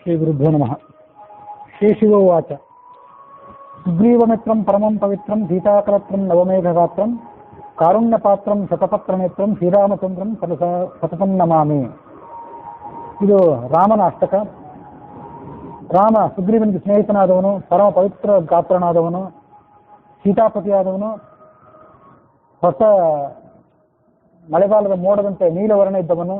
श्रीगुरुभ्यो नमः। श्रीशिवोवाच सुग्रीवमित्रं परमं पवित्रं सीताकलत्रं नवमेघगात्रं कारुण्यपात्रं शतपत्रनेत्रं ಶ್ರೀರಾಮಚಂದ್ರಂ ಸತತಂ ನಮಾಮಿ. ಇದು ರಾಮನ ಅಷ್ಟಕ. ರಾಮ ಸುಗ್ರೀವನಿಗೆ ಸ್ನೇಹಿತನಾದವನು, ಪರಮ ಪವಿತ್ರ ಗಾತ್ರನಾದವನು, ಸೀತಾಪತಿಯಾದವನು, ಹೊಸ ಮಳೆಗಾಲದ ಮೋಡದಂತೆ ನೀಲವರ್ಣ ಇದ್ದವನು,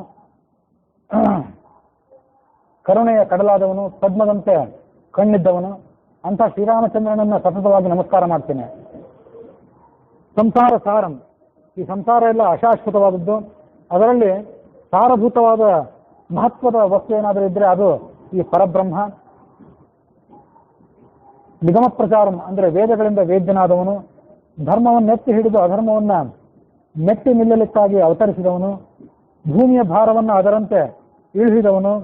ಕರುಣೆಯ ಕಡಲಾದವನು, ಪದ್ಮದಂತೆ ಕಣ್ಣಿದ್ದವನು ಅಂತ ಶ್ರೀರಾಮಚಂದ್ರನನ್ನ ಸತತವಾಗಿ ನಮಸ್ಕಾರ ಮಾಡ್ತೇನೆ. ಸಂಸಾರ ಸಾರಂ, ಈ ಸಂಸಾರ ಎಲ್ಲ ಅಶಾಶ್ವತವಾದದ್ದು. ಅದರಲ್ಲಿ ಸಾರಭೂತವಾದ ಮಹತ್ವದ ವಸ್ತು ಏನಾದರೂ ಇದ್ರೆ ಅದು ಈ ಪರಬ್ರಹ್ಮ. ನಿಗಮ ಪ್ರಚಾರಂ ಅಂದರೆ ವೇದಗಳಿಂದ ವೇದ್ಯನಾದವನು, ಧರ್ಮವನ್ನು ಎತ್ತಿ ಹಿಡಿದು ಅಧರ್ಮವನ್ನ ಮೆಟ್ಟಿ ನಿಲ್ಲಲಿಕ್ಕಾಗಿ ಅವತರಿಸಿದವನು, ಭೂಮಿಯ ಭಾರವನ್ನು ಅದರಂತೆ ಇಳಿಸಿದವನು,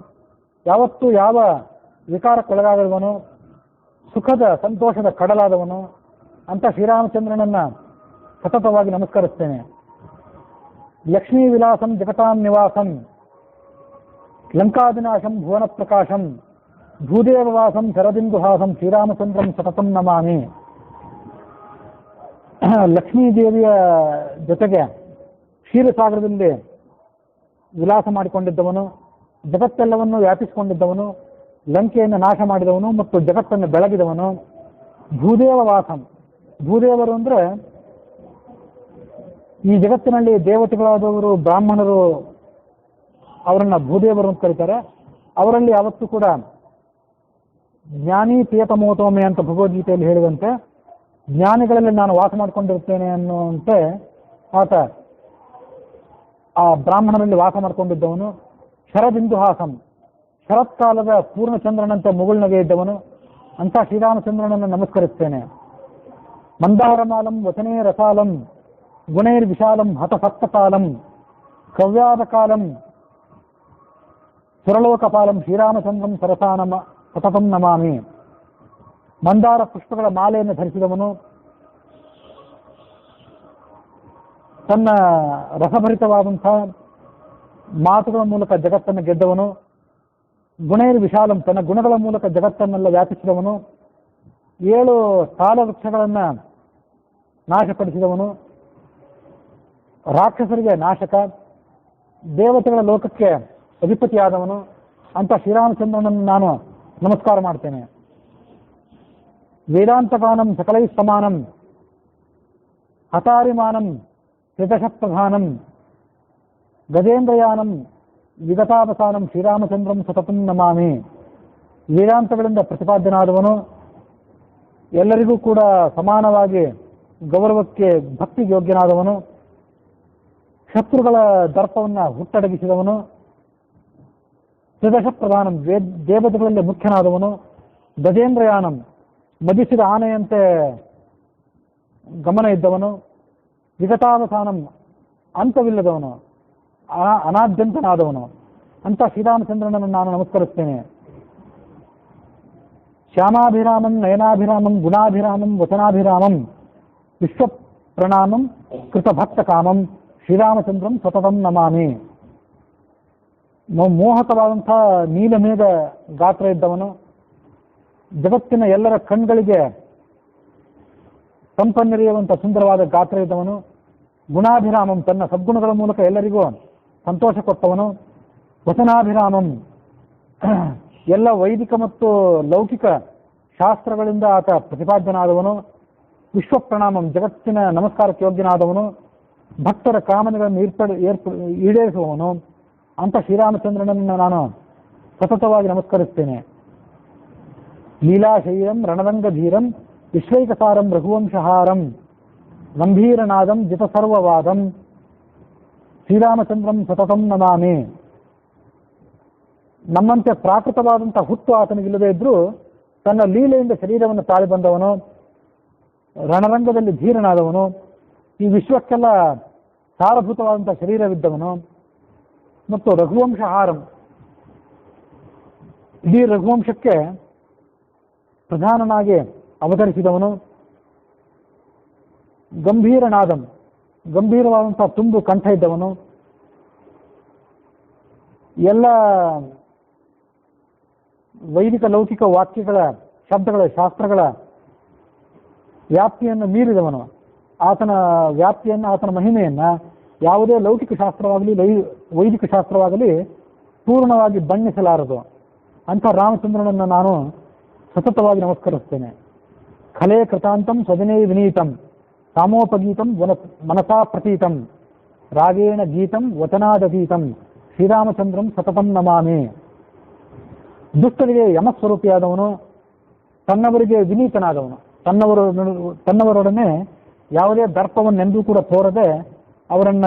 ಯಾವತ್ತೂ ಯಾವ ವಿಕಾರಕ್ಕೊಳಗಾಗದವನು, ಸುಖದ ಸಂತೋಷದ ಕಡಲಾದವನು ಅಂತ ಶ್ರೀರಾಮಚಂದ್ರನನ್ನ ಸತತವಾಗಿ ನಮಸ್ಕರಿಸ್ತೇನೆ. ಲಕ್ಷ್ಮೀ ವಿಲಾಸಂ ಜಗತಾಂ ನಿವಾಸಂ ಲಂಕಾದಿನಾಶಂ ಭುವನ ಪ್ರಕಾಶಂ ಭೂದೇವವಾಸಂ ಶರದಿಂದುಹಾಸಂ ಶ್ರೀರಾಮಚಂದ್ರಂ ಸತತಂ ನಮಾಮಿ. ಲಕ್ಷ್ಮೀದೇವಿಯ ಜೊತೆಗೆ ಕ್ಷೀರಸಾಗರದಲ್ಲಿ ವಿಲಾಸ ಮಾಡಿಕೊಂಡಿದ್ದವನು, ಜಗತ್ತೆಲ್ಲವನ್ನು ವ್ಯಾಪಿಸಿಕೊಂಡಿದ್ದವನು, ಲಂಕೆಯನ್ನು ನಾಶ ಮಾಡಿದವನು ಮತ್ತು ಜಗತ್ತನ್ನು ಬೆಳಗಿದವನು. ಭೂದೇವ ವಾಸಂ, ಭೂದೇವರು ಅಂದರೆ ಈ ಜಗತ್ತಿನಲ್ಲಿ ದೇವತೆಗಳಾದವರು ಬ್ರಾಹ್ಮಣರು ಅವರನ್ನ ಭೂದೇವರು ಅಂತ ಕರೀತಾರೆ. ಅವರಲ್ಲಿ ಯಾವತ್ತೂ ಕೂಡ ಜ್ಞಾನಿ ಪ್ರಿಯತಮೋತಮೆ ಅಂತ ಭಗವದ್ಗೀತೆಯಲ್ಲಿ ಹೇಳಿದಂತೆ ಜ್ಞಾನಿಗಳಲ್ಲಿ ನಾನು ವಾಸ ಮಾಡಿಕೊಂಡಿರ್ತೇನೆ ಅನ್ನುವಂತೆ ಆತ ಆ ಬ್ರಾಹ್ಮಣರಲ್ಲಿ ವಾಸ ಮಾಡಿಕೊಂಡಿದ್ದವನು. ಶರದಿಂದುಹಾಸಂ, ಶರತ್ಕಾಲದ ಪೂರ್ಣಚಂದ್ರನಂತೆ ಮುಗುಳ್ನಗೆ ಇದ್ದವನು ಅಂತ ಶ್ರೀರಾಮಚಂದ್ರನನ್ನು ನಮಸ್ಕರಿಸ್ತೇನೆ. ಮಂದಾರಮಾಲಂ ವಚನೇ ರಸಾಲಂ ಗುಣೈರ್ವಿಶಾಲಂ ಹತಸಪ್ತಕಾಲಂ ಕವ್ಯಾದ ಕಾಲಂ ಸುರಲೋಕಪಾಲಂ ಶ್ರೀರಾಮಚಂದ್ರಂ ಸತತಂ ನಮಾಮಿ. ಮಂದಾರ ಪುಷ್ಪಗಳ ಮಾಲೆಯನ್ನು ಧರಿಸಿದವನು, ತನ್ನ ರಸಭರಿತವಾದಂತಹ ಮಾತುಗಳ ಮೂಲಕ ಜಗತ್ತನ್ನು ಗೆದ್ದವನು. ಗುಣೈರ್ ವಿಶಾಲಂ, ತನ್ನ ಗುಣಗಳ ಮೂಲಕ ಜಗತ್ತನ್ನೆಲ್ಲ ವ್ಯಾಪಿಸಿದವನು. 7 ತಾಳವೃಕ್ಷಗಳನ್ನ ನಾಶಪಡಿಸಿದವನು. ರಾಕ್ಷಸರಿಗೆ ನಾಶಕ, ದೇವತೆಗಳ ಲೋಕಕ್ಕೆ ಅಧಿಪತಿಯಾದವನು ಅಂತ ಶ್ರೀರಾಮಚಂದ್ರನನ್ನು ನಾನು ನಮಸ್ಕಾರ ಮಾಡ್ತೇನೆ. ವೇದಾಂತಗಾನಂ ಸಕಲೈ ಸಮಾನಂ ಹತಾರಿಮಾನಂ ತ್ರಿದಶಪ್ರಧಾನಂ ಗಜೇಂದ್ರಯಾನಂ ವಿಗತಾವಸಾನಂ ಶ್ರೀರಾಮಚಂದ್ರಂ ಸತತಂ ನಮಾಮಿ. ವೇದಾಂತಗಳಿಂದ ಪ್ರತಿಪಾದ್ಯನಾದವನು, ಎಲ್ಲರಿಗೂ ಕೂಡ ಸಮಾನವಾಗಿ ಗೌರವಕ್ಕೆ ಭಕ್ತಿಗೆ ಯೋಗ್ಯನಾದವನು, ಶತ್ರುಗಳ ದರ್ಪವನ್ನು ಹುಟ್ಟಡಗಿಸಿದವನು, ತ್ರಿದಶ ಪ್ರಧಾನಂ ದೇವತೆಗಳಲ್ಲಿ ಮುಖ್ಯನಾದವನು, ಗಜೇಂದ್ರಯಾನಂ ಮದಿಸಿದ ಆನೆಯಂತೆ ಗಮನ ಇದ್ದವನು, ವಿಗತಾವಸಾನಂ ಅಂತವಿಲ್ಲದವನು, ಅನಾದ್ಯಂತನಾದವನು ಅಂತ ಶ್ರೀರಾಮಚಂದ್ರನನ್ನು ನಾನು ನಮಸ್ಕರಿಸ್ತೇನೆ. ಶ್ಯಾಮಾಭಿರಾಮಂ ನಯನಾಭಿರಾಮಂ ಗುಣಾಭಿರಾಮಂ ವಚನಾಭಿರಾಮಂ ವಿಶ್ವ ಪ್ರಣಾಮಂ ಕೃತಭಕ್ತ ಕಾಮಂ ಶ್ರೀರಾಮಚಂದ್ರಂ ಸತತಂ ನಮಾಮಿ. ಮೋಹಕವಾದಂಥ ನೀಲಮೇಘ ಗಾತ್ರ ಇದ್ದವನು, ಜಗತ್ತಿನ ಎಲ್ಲರ ಕಣ್ಗಳಿಗೆ ಸಂಪನ್ನರಿಯುವಂಥ ಸುಂದರವಾದ ಗಾತ್ರ ಇದ್ದವನು. ಗುಣಾಭಿರಾಮಂ, ತನ್ನ ಸದ್ಗುಣಗಳ ಮೂಲಕ ಎಲ್ಲರಿಗೂ ಸಂತೋಷ ಕೊಟ್ಟವನು. ವಚನಾಭಿರಾಮಂ, ಎಲ್ಲ ವೈದಿಕ ಮತ್ತು ಲೌಕಿಕ ಶಾಸ್ತ್ರಗಳಿಂದ ಆತ ಪ್ರತಿಪಾದ್ಯನಾದವನು. ವಿಶ್ವ ಪ್ರಣಾಮಂ, ಜಗತ್ತಿನ ನಮಸ್ಕಾರಕ್ಕೆ ಯೋಗ್ಯನಾದವನು. ಭಕ್ತರ ಕಾಮನೆಗಳನ್ನು ಈಡೇರಿಸುವವನು ಅಂತ ಶ್ರೀರಾಮಚಂದ್ರನನ್ನು ನಾನು ಸತತವಾಗಿ ನಮಸ್ಕರಿಸ್ತೇನೆ. ಲೀಲಾಶೈರಂ ರಣರಂಗಧೀರಂ ವಿಶ್ವೈಕಸಾರಂ ರಘುವಂಶಹಾರಂ ಗಂಭೀರನಾದಂ ಜಿತಸರ್ವವಾದಂ ಶ್ರೀರಾಮಚಂದ್ರಂ ಸತತಂ ನಮಾಮಿ. ನಮ್ಮಂತೆ ಪ್ರಾಕೃತವಾದಂಥ ಹುಟ್ಟು ಆತನಿಗಿಲ್ಲದೇ ಇದ್ರೂ ತನ್ನ ಲೀಲೆಯಿಂದ ಶರೀರವನ್ನು ತಾಳಿ ಬಂದವನು, ರಣರಂಗದಲ್ಲಿ ಧೀರನಾದವನು, ಈ ವಿಶ್ವಕ್ಕೆಲ್ಲ ಸಾರಭೂತವಾದಂಥ ಶರೀರವಿದ್ದವನು ಮತ್ತು ರಘುವಂಶಹಾರಂ, ಇಡೀ ರಘುವಂಶಕ್ಕೆ ಪ್ರಧಾನನಾಗಿ ಅವತರಿಸಿದವನು. ಗಂಭೀರನಾದಂ, ಗಂಭೀರವಾದಂಥ ತುಂಬು ಕಂಠ ಇದ್ದವನು, ಎಲ್ಲ ವೈದಿಕ ಲೌಕಿಕ ವಾಕ್ಯಗಳ ಶಬ್ದಗಳ ಶಾಸ್ತ್ರಗಳ ವ್ಯಾಪ್ತಿಯನ್ನು ಮೀರಿದವನು. ಆತನ ವ್ಯಾಪ್ತಿಯನ್ನು, ಆತನ ಮಹಿಮೆಯನ್ನು ಯಾವುದೇ ಲೌಕಿಕ ಶಾಸ್ತ್ರವಾಗಲಿ ವೈದಿಕ ಶಾಸ್ತ್ರವಾಗಲಿ ಪೂರ್ಣವಾಗಿ ಬಣ್ಣಿಸಲಾರದು. ಅಂಥ ರಾಮಚಂದ್ರನನ್ನು ನಾನು ಸತತವಾಗಿ ನಮಸ್ಕರಿಸ್ತೇನೆ. ಖಲೇ ಕೃತಾಂತಂ ಸ್ವಜನೇ ವಿನೀತಂ ಕಾಮೋಪಗೀತಂ ಮನಸಾ ಪ್ರತೀತಂ ರಾಗೇಣ ಗೀತಂ ವಚನಾದತೀತಂ ಶ್ರೀರಾಮಚಂದ್ರಂ ಸತತಂ ನಮಾಮಿ. ದುಷ್ಟರಿಗೆ ಯಮಸ್ವರೂಪಿಯಾದವನು, ತನ್ನವರಿಗೆ ವಿನೀತನಾದವನು, ತನ್ನವರೊಡನೆ ಯಾವುದೇ ದರ್ಪವನ್ನೆಂದೂ ಕೂಡ ತೋರದೆ ಅವರನ್ನ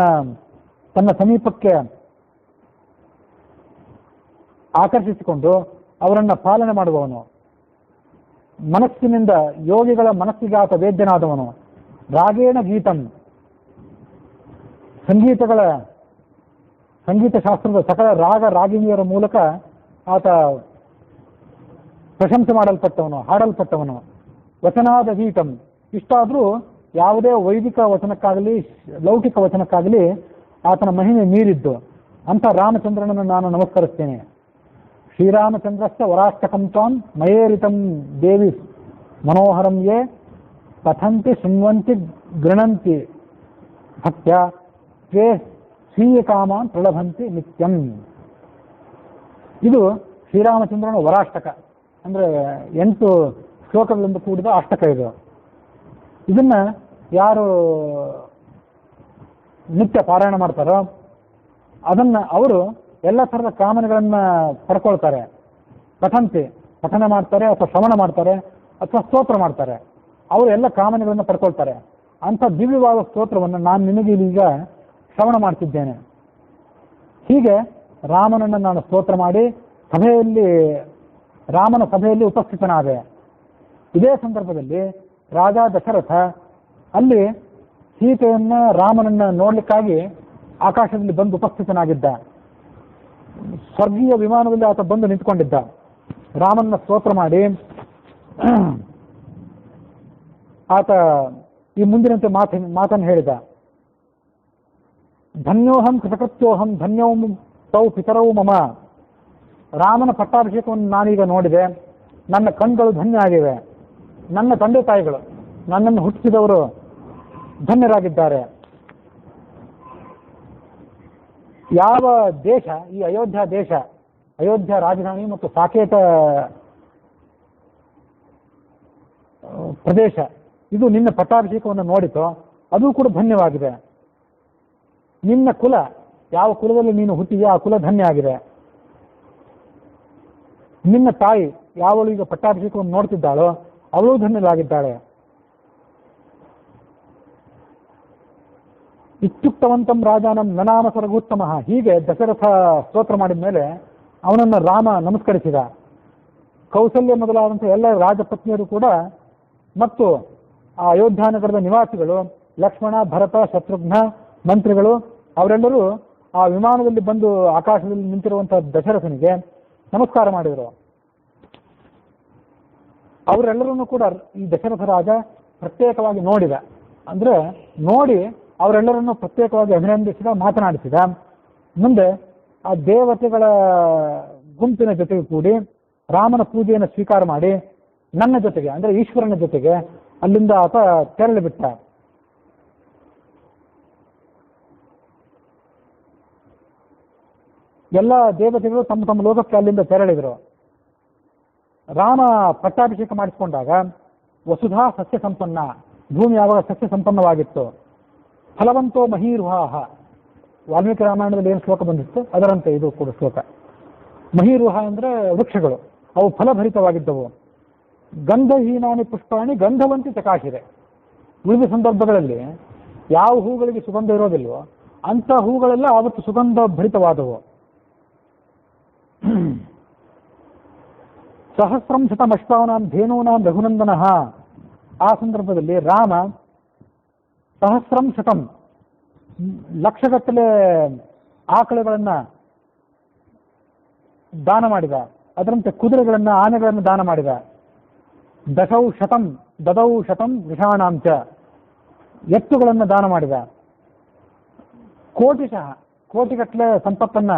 ತನ್ನ ಸಮೀಪಕ್ಕೆ ಆಕರ್ಷಿಸಿಕೊಂಡು ಅವರನ್ನ ಪಾಲನೆ ಮಾಡುವವನು. ಮನಸ್ಸಿನಿಂದ ಯೋಗಿಗಳ ಮನಸ್ಸಿಗಾತ ವೇದ್ಯನಾದವನು. ರಾಗೇಣ ಗೀತಂ, ಸಂಗೀತ ಶಾಸ್ತ್ರದ ಸಕಲ ರಾಗ ರಾಗಿಣಿಯರ ಮೂಲಕ ಆತ ಪ್ರಶಂಸೆ ಮಾಡಲ್ಪಟ್ಟವನು, ಹಾಡಲ್ಪಟ್ಟವನು. ವಚನಾದ ಗೀತಂ, ಇಷ್ಟಾದರೂ ಯಾವುದೇ ವೈದಿಕ ವಚನಕ್ಕಾಗಲಿ ಲೌಕಿಕ ವಚನಕ್ಕಾಗಲಿ ಆತನ ಮಹಿಮೆ ಮೀರಿದ್ದು. ಅಂತ ರಾಮಚಂದ್ರನನ್ನು ನಾನು ನಮಸ್ಕರಿಸ್ತೇನೆ. ಶ್ರೀರಾಮಚಂದ್ರಸ್ಯ ವರಾಷ್ಟಕಂ ತ್ವಾಂ ಮಯೇರಿತಂ ದೇವಿ ಮನೋಹರಂ ಯೇ ಪಠಂತಿ ಶೃಣ್ವಂತಿ ಗೃಣಂತಿ ಭಕ್ತ್ಯ ತ್ವೇ ಸ್ವೀಯ ಕಾಮಾನ್ ಪ್ರಲಭಂತಿ ನಿತ್ಯಂ. ಇದು ಶ್ರೀರಾಮಚಂದ್ರನ ವರಾಷ್ಟಕ, ಅಂದರೆ 8 ಶ್ಲೋಕಗಳಿಂದ ಕೂಡಿದ ಅಷ್ಟಕ ಇದು. ಇದನ್ನ ಯಾರು ನಿತ್ಯ ಪಾರಾಯಣ ಮಾಡ್ತಾರೋ ಅದನ್ನ ಅವರು ಎಲ್ಲ ಥರದ ಕಾಮನೆಗಳನ್ನ ಪಡ್ಕೊಳ್ತಾರೆ. ಪಠನೆ ಮಾಡ್ತಾರೆ, ಅಥವಾ ಶ್ರವಣ ಮಾಡ್ತಾರೆ, ಅಥವಾ ಸ್ತೋತ್ರ ಮಾಡ್ತಾರೆ. ಅವರು ಎಲ್ಲ ಕಾಮನೆಗಳನ್ನು ಪಡ್ಕೊಳ್ತಾರೆ. ಅಂಥ ದಿವ್ಯವಾದ ಸ್ತೋತ್ರವನ್ನು ನಾನು ನಿನಗೆ ಈಗ ಶ್ರವಣ ಮಾಡ್ತಿದ್ದೇನೆ. ಹೀಗೆ ರಾಮನನ್ನು ನಾನು ಸ್ತೋತ್ರ ಮಾಡಿ ರಾಮನ ಸಭೆಯಲ್ಲಿ ಉಪಸ್ಥಿತನಾದೆ. ಇದೇ ಸಂದರ್ಭದಲ್ಲಿ ರಾಜ ದಶರಥ ಅಲ್ಲಿ ಸೀತೆಯನ್ನ ರಾಮನನ್ನ ನೋಡ್ಲಿಕ್ಕಾಗಿ ಆಕಾಶದಲ್ಲಿ ಬಂದು ಉಪಸ್ಥಿತನಾಗಿದ್ದ. ಸ್ವರ್ಗೀಯ ವಿಮಾನದಲ್ಲಿ ಆತ ಬಂದು ನಿಂತ್ಕೊಂಡಿದ್ದ. ರಾಮನ ಸ್ತೋತ್ರ ಮಾಡಿ ಆತ ಈ ಮುಂದಿನಂತೆ ಮಾತನ್ನು ಹೇಳಿದ. ಧನ್ಯೋಹಂ ಕೃತಕೃತ್ಯೋಹಂ ಧನ್ಯೋ ತೌ ಪಿತರವು ಮಮ. ರಾಮನ ಪಟ್ಟಾಭಿಷೇಕವನ್ನು ನಾನೀಗ ನೋಡಿದೆ. ನನ್ನ ಕಣ್ಗಳು ಧನ್ಯ ಆಗಿವೆ. ನನ್ನ ತಂದೆ ತಾಯಿಗಳು, ನನ್ನನ್ನು ಹುಟ್ಟಿಸಿದವರು ಧನ್ಯರಾಗಿದ್ದಾರೆ. ಯಾವ ದೇಶ, ಈ ಅಯೋಧ್ಯ ದೇಶ, ಅಯೋಧ್ಯ ರಾಜಧಾನಿ ಮತ್ತು ಸಾಕೇತ ಪ್ರದೇಶ, ಇದು ನಿನ್ನ ಪಟ್ಟಾಭಿಷೇಕವನ್ನು ನೋಡಿತೋ ಅದು ಕೂಡ ಧನ್ಯವಾಗಿದೆ. ನಿನ್ನ ಕುಲ, ಯಾವ ಕುಲದಲ್ಲಿ ನೀನು ಹುಟ್ಟಿದೆಯೋ ಆ ಕುಲ ಧನ್ಯ ಆಗಿದೆ. ನಿನ್ನ ತಾಯಿ ಯಾವಳು ಈಗ ಪಟ್ಟಾಭಿಷೇಕವನ್ನು ನೋಡ್ತಿದ್ದಾಳೋ ಅವಳು ಧನ್ಯರಾಗಿದ್ದಾಳೆ. ಇತ್ಯುಕ್ತವಂತಂ ರಾಜಾನಂ ನನಾಮ ಸ್ವರ್ಗೋತ್ತಮ. ಹೀಗೆ ದಶರಥ ಸ್ತೋತ್ರ ಮಾಡಿದ ಮೇಲೆ ಅವನನ್ನು ರಾಮ ನಮಸ್ಕರಿಸಿದ. ಕೌಸಲ್ಯ ಮೊದಲಾದಂಥ ಎಲ್ಲ ರಾಜಪತ್ನಿಯರು ಕೂಡ ಮತ್ತು ಆ ಅಯೋಧ್ಯಾನಗರದ ನಿವಾಸಿಗಳು, ಲಕ್ಷ್ಮಣ, ಭರತ, ಶತ್ರುಘ್ನ, ಮಂತ್ರಿಗಳು, ಅವರೆಲ್ಲರೂ ಆ ವಿಮಾನದಲ್ಲಿ ಬಂದು ಆಕಾಶದಲ್ಲಿ ನಿಂತಿರುವಂತಹ ದಶರಥನಿಗೆ ನಮಸ್ಕಾರ ಮಾಡಿದರು. ಅವರೆಲ್ಲರನ್ನು ಕೂಡ ಈ ದಶರಥ ರಾಜ ಪ್ರತ್ಯೇಕವಾಗಿ ನೋಡಿದ. ಅಂದ್ರೆ ನೋಡಿ ಅವರೆಲ್ಲರನ್ನು ಪ್ರತ್ಯೇಕವಾಗಿ ಅಭಿನಂದಿಸಿದ, ಮಾತನಾಡಿಸಿದ. ಮುಂದೆ ಆ ದೇವತೆಗಳ ಗುಂಪಿನ ಜೊತೆಗೆ ಕೂಡಿ ರಾಮನ ಪೂಜೆಯನ್ನು ಸ್ವೀಕಾರ ಮಾಡಿ ನನ್ನ ಜೊತೆಗೆ, ಅಂದ್ರೆ ಈಶ್ವರನ ಜೊತೆಗೆ ಅಲ್ಲಿಂದ ಆತ ತೆರಳಿ ಬಿಟ್ಟ. ಎಲ್ಲ ದೇವತೆಗಳು ತಮ್ಮ ತಮ್ಮ ಲೋಕಕ್ಕೆ ಅಲ್ಲಿಂದ ತೆರಳಿದರು. ರಾಮ ಪಟ್ಟಾಭಿಷೇಕ ಮಾಡಿಸಿಕೊಂಡಾಗ ವಸುಧಾ ಸಸ್ಯ ಸಂಪನ್ನ, ಭೂಮಿ ಯಾವಾಗ ಸಸ್ಯ ಸಂಪನ್ನವಾಗಿತ್ತು. ಫಲವಂತೋ ಮಹೀರುಹಾಹ, ವಾಲ್ಮೀಕಿ ರಾಮಾಯಣದಲ್ಲಿ ಏನು ಶ್ಲೋಕ ಬಂದಿತ್ತು ಅದರಂತೆ ಇದು ಕೂಡ ಶ್ಲೋಕ. ಮಹೀರುಹ ಅಂದ್ರೆ ವೃಕ್ಷಗಳು, ಅವು ಫಲಭರಿತವಾಗಿದ್ದವು. ಗಂಧಹೀನಾನಿ ಪುಷ್ಪಾಣಿ ಗಂಧವಂತಿ ಚಕಾಶಿರೆ. ಉಳಿದ ಸಂದರ್ಭಗಳಲ್ಲಿ ಯಾವ ಹೂಗಳಿಗೆ ಸುಗಂಧ ಇರೋದಿಲ್ವೋ ಅಂಥ ಹೂಗಳೆಲ್ಲ ಆವತ್ತು ಸುಗಂಧ ಭರಿತವಾದವು. ಸಹಸ್ರಂ ಶತಮಶ್ವಾನಾಂ ಧೇನೂನಾಂ ರಘುನಂದನ. ಆ ಸಂದರ್ಭದಲ್ಲಿ ರಾಮ ಸಹಸ್ರಂ ಶತಂ, ಲಕ್ಷಗಟ್ಟಲೆ ಆಕಳುಗಳನ್ನ ದಾನ ಮಾಡಿದ. ಅದರಂತೆ ಕುದುರೆಗಳನ್ನ, ಆನೆಗಳನ್ನು ದಾನ ಮಾಡಿದ. ದಶೌ ಶತಂ ದದೌ ಶತಂ ವಿಷಾಣಾಂಚ, ಎತ್ತುಗಳನ್ನು ದಾನ ಮಾಡಿದ. ಕೋಟಿಶಃ, ಕೋಟಿಗಟ್ಟಲೆ ಸಂಪತ್ತನ್ನ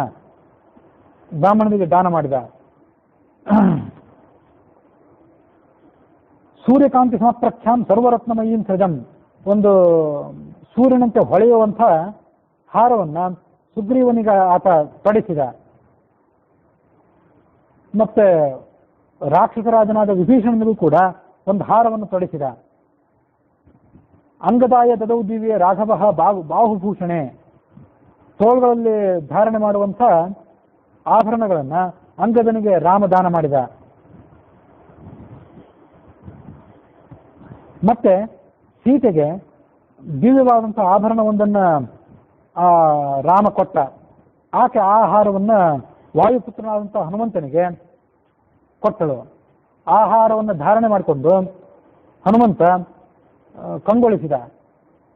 ಬ್ರಾಹ್ಮಣನಿಗೆ ದಾನ ಮಾಡಿದ. ಸೂರ್ಯಕಾಂತಿ ಸಮಪ್ರಖ್ಯಾಂ ಸರ್ವರತ್ನಮಯೀಂ ಸೃಜಂ, ಒಂದು ಸೂರ್ಯನಂತೆ ಹೊಳೆಯುವಂಥ ಹಾರವನ್ನ ಸುಗ್ರೀವನಿಗೆ ಆತ ತೊಡಿಸಿದ. ಮತ್ತೆ ರಾಕ್ಷಸರಾಜನಾದ ವಿಭೀಷಣನಿಗೂ ಕೂಡ ಒಂದು ಹಾರವನ್ನು ತೊಡಿಸಿದ. ಅಂಗದಾಯ ದದೌ ದಿವ್ಯ ರಾಘವ ಬಾಹುಭೂಷಣೆ, ತೋಳುಗಳಲ್ಲಿ ಧಾರಣೆ ಮಾಡುವಂಥ ಆಭರಣಗಳನ್ನ ಅಂಗದನಿಗೆ ರಾಮ ದಾನ ಮಾಡಿದ. ಮತ್ತೆ ಸೀತೆಗೆ ದಿವ್ಯವಾದಂಥ ಆಭರಣವೊಂದನ್ನ ರಾಮ ಕೊಟ್ಟ. ಆಕೆ ಆ ಆಹಾರವನ್ನ ವಾಯುಪುತ್ರನಾದಂಥ ಹನುಮಂತನಿಗೆ ಕೊಟ್ಟಳು. ಆಹಾರವನ್ನು ಧಾರಣೆ ಮಾಡಿಕೊಂಡು ಹನುಮಂತ ಕಂಗೊಳಿಸಿದ.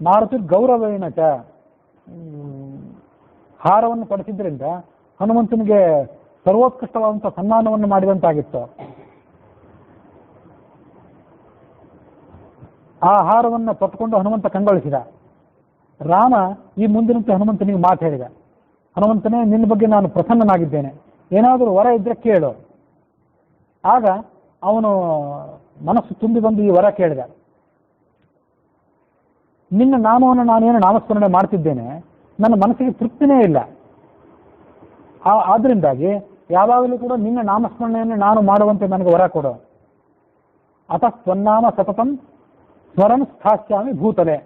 ಮಾರುತಿ ಗೌರವೇಣ ಚ, ಹಾರವನ್ನು ಪಡಿಸಿದ್ರಿಂದ ಹನುಮಂತನಿಗೆ ಸರ್ವೋತ್ಕೃಷ್ಟವಾದಂಥ ಸನ್ಮಾನವನ್ನು ಮಾಡಿದಂತಾಗಿತ್ತು. ಆ ಹಾರವನ್ನು ಪಟ್ಟುಕೊಂಡು ಹನುಮಂತ ಕಂಗೊಳಿಸಿದ. ರಾಮ ಈ ಮುಂದಿನಂತೆ ಹನುಮಂತನಿಗೆ ಮಾತು ಹೇಳಿದ, ಹನುಮಂತನೇ, ನಿನ್ನ ಬಗ್ಗೆ ನಾನು ಪ್ರಸನ್ನನಾಗಿದ್ದೇನೆ, ಏನಾದರೂ ವರ ಇದ್ರೆ ಕೇಳು. ಆಗ ಅವನು ಮನಸ್ಸು ತುಂಬಿ ಬಂದು ಈ ವರ ಕೇಳಿದ. ನಿನ್ನ ನಾಮವನ್ನು ನಾನೇನು ನಾಮಸ್ಮರಣೆ ಮಾಡ್ತಿದ್ದೇನೆ, ನನ್ನ ಮನಸ್ಸಿಗೆ ತೃಪ್ತಿನೇ ಇಲ್ಲ. ಆದ್ರಿಂದಾಗಿ ಯಾವಾಗಲೂ ಕೂಡ ನಿನ್ನ ನಾಮಸ್ಮರಣೆಯನ್ನು ನಾನು ಮಾಡುವಂತೆ ನನಗೆ ವರ ಕೊಡು. ಅತಃ ಸ್ವನ್ನಾಮ ಸತತಂ ಸ್ಮರಣ ಸ್ಥಾಸ್ಯಾಮಿ ಭೂತಲೆ,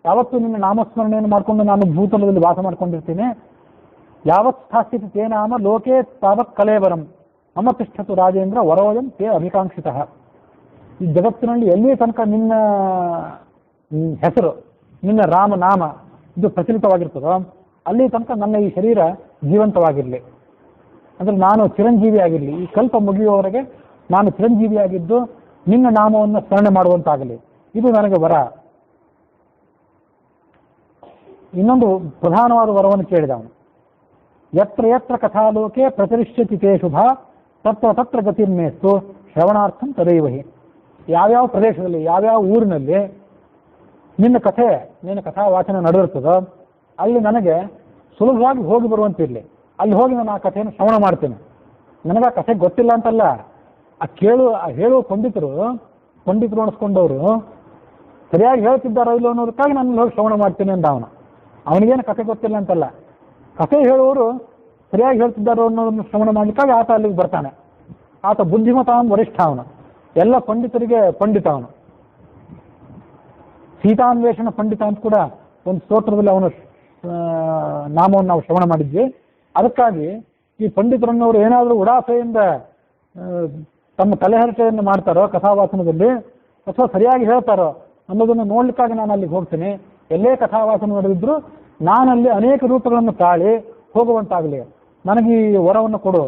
ಯಾವತ್ತು ನಿನ್ನ ನಾಮಸ್ಮರಣೆಯನ್ನು ಮಾಡಿಕೊಂಡು ನಾನು ಭೂತಲದಲ್ಲಿ ವಾಸ ಮಾಡ್ಕೊಂಡಿರ್ತೀನಿ. ಯಾವತ್ ಸ್ಥಾಸ್ಯತಿ ತೇ ನಾಮ ಲೋಕೆ ತಾವತ್ ಕಲೇವರಂ ಮಮ ತಿಷ್ಠತು ರಾಜೇಂದ್ರ ವರೋಯಂ ತೇ ಅಭಿಕಾಂಕ್ಷಿತ. ಈ ಜಗತ್ತಿನಲ್ಲಿ ಎಲ್ಲಿಯೇ ತನಕ ನಿನ್ನ ಹೆಸರು, ನಿನ್ನ ರಾಮನಾಮ ಇದು ಪ್ರಚಲಿತವಾಗಿರ್ತದೋ ಅಲ್ಲಿ ತನಕ ನನ್ನ ಈ ಶರೀರ ಜೀವಂತವಾಗಿರಲಿ, ಅಂದ್ರೆ ನಾನು ಚಿರಂಜೀವಿಯಾಗಿರಲಿ, ಈ ಕಲ್ಪ ಮುಗಿಯುವವರೆಗೆ ನಾನು ಚಿರಂಜೀವಿಯಾಗಿದ್ದು ನಿನ್ನ ನಾಮವನ್ನು ಸ್ಮರಣೆ ಮಾಡುವಂತಾಗಲಿ, ಇದು ನನಗೆ ವರ. ಇನ್ನೊಂದು ಪ್ರಧಾನವಾದ ವರವನ್ನು ಕೇಳಿದ ಅವನು. ಯತ್ರ ಯತ್ರ ಕಥಾಲೋಕೆ ಪ್ರಚರಿಷ್ಯತಿ ತೇ ಶುಭ ತತ್ರ ತತ್ರ ಗತಿರ್ಮೇಸ್ತು ಶ್ರವಣಾರ್ಥಂ ತದೈವಹಿ. ಯಾವ್ಯಾವ ಪ್ರದೇಶದಲ್ಲಿ, ಯಾವ್ಯಾವ ಊರಿನಲ್ಲಿ ನಿನ್ನ ಕಥಾ ವಾಚನ ನಡೆದಿರ್ತದೋ ಅಲ್ಲಿ ನನಗೆ ಸುಲಭವಾಗಿ ಹೋಗಿ ಬರುವಂತಿರಲಿ. ಅಲ್ಲಿ ಹೋಗಿ ನಾನು ಆ ಕಥೆಯನ್ನು ಶ್ರವಣ ಮಾಡ್ತೇನೆ. ನನಗೆ ಆ ಕಥೆ ಗೊತ್ತಿಲ್ಲ ಅಂತಲ್ಲ, ಹೇಳುವ ಪಂಡಿತರು ಅನಿಸ್ಕೊಂಡವರು ಸರಿಯಾಗಿ ಹೇಳ್ತಿದ್ದಾರೋ ಇಲ್ಲೋ ಅನ್ನೋದಕ್ಕಾಗಿ ನಾನು ಹೋಗಿ ಶ್ರವಣ ಮಾಡ್ತೇನೆ ಅಂದ ಅವನು. ಅವನಿಗೇನು ಕಥೆ ಗೊತ್ತಿಲ್ಲ ಅಂತಲ್ಲ, ಕಥೆ ಹೇಳುವವರು ಸರಿಯಾಗಿ ಹೇಳ್ತಿದ್ದಾರೋ ಅನ್ನೋದನ್ನು ಶ್ರವಣ ಮಾಡ್ಲಿಕ್ಕಾಗಿ ಆತ ಅಲ್ಲಿಗೆ ಬರ್ತಾನೆ. ಆತ ಬುದ್ಧಿಮತ ವರಿಷ್ಠ ಅವನು, ಎಲ್ಲ ಪಂಡಿತರಿಗೆ ಪಂಡಿತ ಅವನು. ಸೀತಾನ್ವೇಷಣ ಪಂಡಿತ ಅಂತ ಕೂಡ ಒಂದು ಸ್ತೋತ್ರದಲ್ಲಿ ಅವನು ನಾಮವನ್ನು ನಾವು ಶ್ರವಣ ಮಾಡಿದ್ವಿ. ಅದಕ್ಕಾಗಿ ಈ ಪಂಡಿತರನ್ನವರು ಏನಾದರೂ ಉಡಾಸೆಯಿಂದ ತಮ್ಮ ತಲೆಹರಟೆಯನ್ನು ಮಾಡ್ತಾರೋ ಕಥಾವಾಚನದಲ್ಲಿ, ಅಥವಾ ಸರಿಯಾಗಿ ಹೇಳ್ತಾರೋ ಅನ್ನೋದನ್ನು ನೋಡ್ಲಿಕ್ಕಾಗಿ ನಾನು ಅಲ್ಲಿಗೆ ಹೋಗ್ತೀನಿ. ಎಲ್ಲೇ ಕಥಾವಾಚನ ನಡೆದಿದ್ರು ನಾನಲ್ಲಿ ಅನೇಕ ರೂಪಗಳನ್ನು ತಾಳಿ ಹೋಗುವಂತಾಗಲಿ, ನನಗೆ ಈ ವರವನ್ನು ಕೊಡು.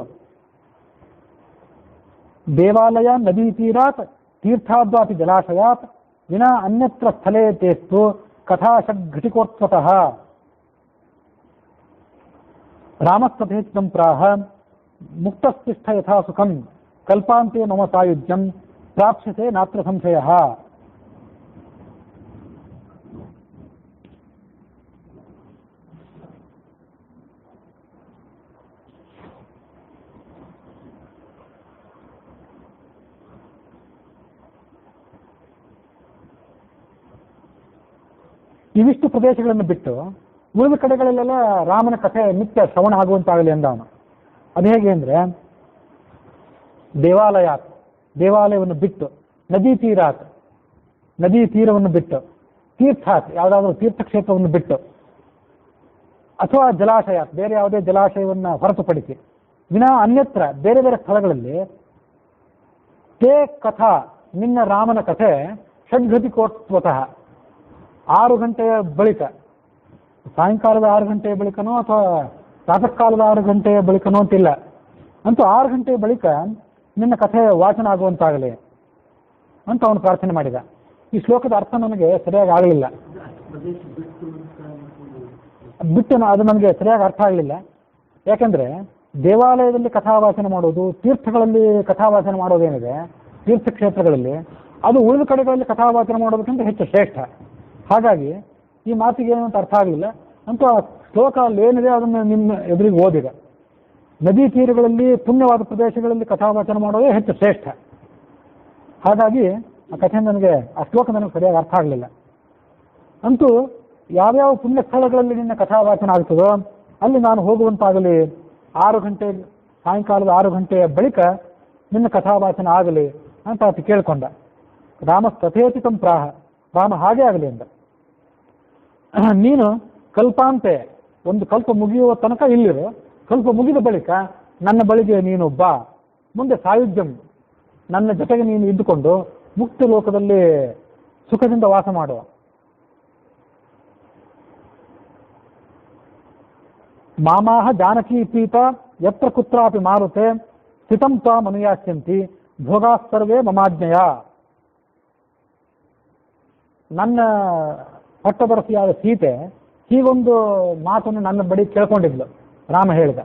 ದೇವಾಲಯ ನದೀ ತೀರಾತ್ ತೀರ್ಥಾದ್ವಾತಿ ಜಲಾಶಯಾತ್ ವಿನಾ ಅನ್ಯತ್ರ ಸ್ಥಳೇ ತೇಸ್ತು ಕಥಾಷಘಟಿಕೋತ್ಸತಃ ರಾಮಸ್ತಥೇಚ್ಛಂ ಪ್ರಾಹ ಮುಕ್ತಸ್ತಿಷ್ಠ ಯಥಾ ಸುಖಂ ಕಲ್ಪಾಂತೆ ಮಮ ಸಾಯುಜ್ಯಂ ಪ್ರಾಪ್ಸ್ಯತೆ ನಾತ್ರ ಸಂಶಯಃ. ಇವಿಷ್ಟು ಪ್ರದೇಶಗಳನ್ನು ಬಿಟ್ಟು ಉಳಿದ ಕಡೆಗಳಲ್ಲೆಲ್ಲ ರಾಮನ ಕಥೆ ನಿತ್ಯ ಶ್ರವಣ ಆಗುವಂತಾಗಲಿ ಅಂದ ಅವನು. ಅದು ಹೇಗೆ ಅಂದರೆ, ದೇವಾಲಯವನ್ನು ಬಿಟ್ಟು, ನದಿ ತೀರವನ್ನು ಬಿಟ್ಟು, ತೀರ್ಥಾತ್ ಯಾವುದಾದ್ರೂ ತೀರ್ಥಕ್ಷೇತ್ರವನ್ನು ಬಿಟ್ಟು, ಅಥವಾ ಜಲಾಶಯಾತ್ ಬೇರೆ ಯಾವುದೇ ಜಲಾಶಯವನ್ನು ಹೊರತುಪಡಿಸಿ, ವಿನಾ ಅನ್ಯತ್ರ ಬೇರೆ ಬೇರೆ ಸ್ಥಳಗಳಲ್ಲಿ ತೇ ಕಥಾ ನಿನ್ನ ರಾಮನ ಕಥೆ ಷಡ್ಘಟಿಕೋತ್ವತಃ 6 ಗಂಟೆಯ ಬಳಿಕ, ಸಾಯಂಕಾಲದ 6 ಗಂಟೆಯ ಬಳಿಕನೋ ಅಥವಾ ಪ್ರಾತಃ ಕಾಲದ 6 ಗಂಟೆಯ ಬಳಿಕನೋ ಅಂತಿಲ್ಲ, ಅಂತೂ 6 ಗಂಟೆಯ ಬಳಿಕ ನಿನ್ನ ಕಥೆ ವಾಚನ ಆಗುವಂತಾಗಲಿ ಅಂತ ಅವನು ಪ್ರಾರ್ಥನೆ ಮಾಡಿದ. ಈ ಶ್ಲೋಕದ ಅರ್ಥ ನನಗೆ ಸರಿಯಾಗಿ ಆಗಲಿಲ್ಲ, ಅದು ನನಗೆ ಸರಿಯಾಗಿ ಅರ್ಥ ಆಗಲಿಲ್ಲ. ಯಾಕೆಂದ್ರೆ ದೇವಾಲಯದಲ್ಲಿ ಕಥಾವಾಚನ ಮಾಡೋದು, ತೀರ್ಥಗಳಲ್ಲಿ ಕಥಾವಾಚನ ಮಾಡೋದೇನಿದೆ, ತೀರ್ಥಕ್ಷೇತ್ರಗಳಲ್ಲಿ, ಅದು ಉಳಿದ ಕಡೆಗಳಲ್ಲಿ ಕಥಾವಾಚನ ಮಾಡೋದಕ್ಕಿಂತ ಹೆಚ್ಚು ಶ್ರೇಷ್ಠ. ಹಾಗಾಗಿ ಈ ಮಾತಿಗೆ ಏನು ಅಂತ ಅರ್ಥ ಆಗಲಿಲ್ಲ. ಅಂತೂ ಆ ಶ್ಲೋಕ ಅಲ್ಲಿ ಏನಿದೆ ಅದನ್ನು ನಿಮ್ಮ ಎದುರಿಗೆ ಓದಿದೆ. ನದಿ ತೀರಗಳಲ್ಲಿ ಪುಣ್ಯವಾದ ಪ್ರದೇಶಗಳಲ್ಲಿ ಕಥಾವಾಚನ ಮಾಡೋದೇ ಹೆಚ್ಚು ಶ್ರೇಷ್ಠ. ಹಾಗಾಗಿ ಆ ಕಥೆ ನನಗೆ ಆ ಶ್ಲೋಕ ನನಗೆ ಸರಿಯಾಗಿ ಅರ್ಥ ಆಗಲಿಲ್ಲ. ಅಂತೂ ಯಾವ್ಯಾವ ಪುಣ್ಯ ಸ್ಥಳಗಳಲ್ಲಿ ನಿನ್ನ ಕಥಾವಾಚನ ಆಗ್ತದೋ ಅಲ್ಲಿ ನಾನು ಹೋಗುವಂತಾಗಲಿ, 6 ಗಂಟೆ ಸಾಯಂಕಾಲದ 6 ಗಂಟೆಯ ಬಳಿಕ ನಿನ್ನ ಕಥಾವಾಚನ ಆಗಲಿ ಅಂತ ಆತ ಕೇಳ್ಕೊಂಡ. ರಾಮ ತಥೇಚಿತಂ ಪ್ರಾಹ, ರಾಮ ಹಾಗೆ ಆಗಲಿ ಅಂದ. ನೀನು ಕಲ್ಪಾಂತೆ, ಒಂದು ಕಲ್ಪ ಮುಗಿಯುವ ತನಕ ಇಲ್ಲಿರು, ಕಲ್ಪ ಮುಗಿದ ಬಳಿಕ ನನ್ನ ಬಳಿಗೆ ನೀನು ಬಾ, ಮುಂದೆ ಸಾಯುಜ್ಯಂ, ನನ್ನ ಜೊತೆಗೆ ನೀನು ಇದ್ದುಕೊಂಡು ಮುಕ್ತ ಲೋಕದಲ್ಲಿ ಸುಖದಿಂದ ವಾಸ ಮಾಡುವ. ಮಾಮಾಹ ಜಾನಕಿ ಪೀತ ಯತ್ರ ಕುತ್ರಾಪಿ ಮಾರುತೆ ಸ್ಥಿತಂ ತ್ವಾಂ ಅನುಯಾಸ್ಯಂತಿ ಭೋಗಾಸ್ತರ್ವೇ ಮಮಾಜ್ಞೆಯ. ನನ್ನ ಪಟ್ಟದರಸಿಯಾದ ಸೀತೆ ಹೀಗೊಂದು ಮಾತನ್ನು ನನ್ನ ಬಳಿ ಕೇಳ್ಕೊಂಡಿದ್ಲು. ರಾಮ ಹೇಳಿದ,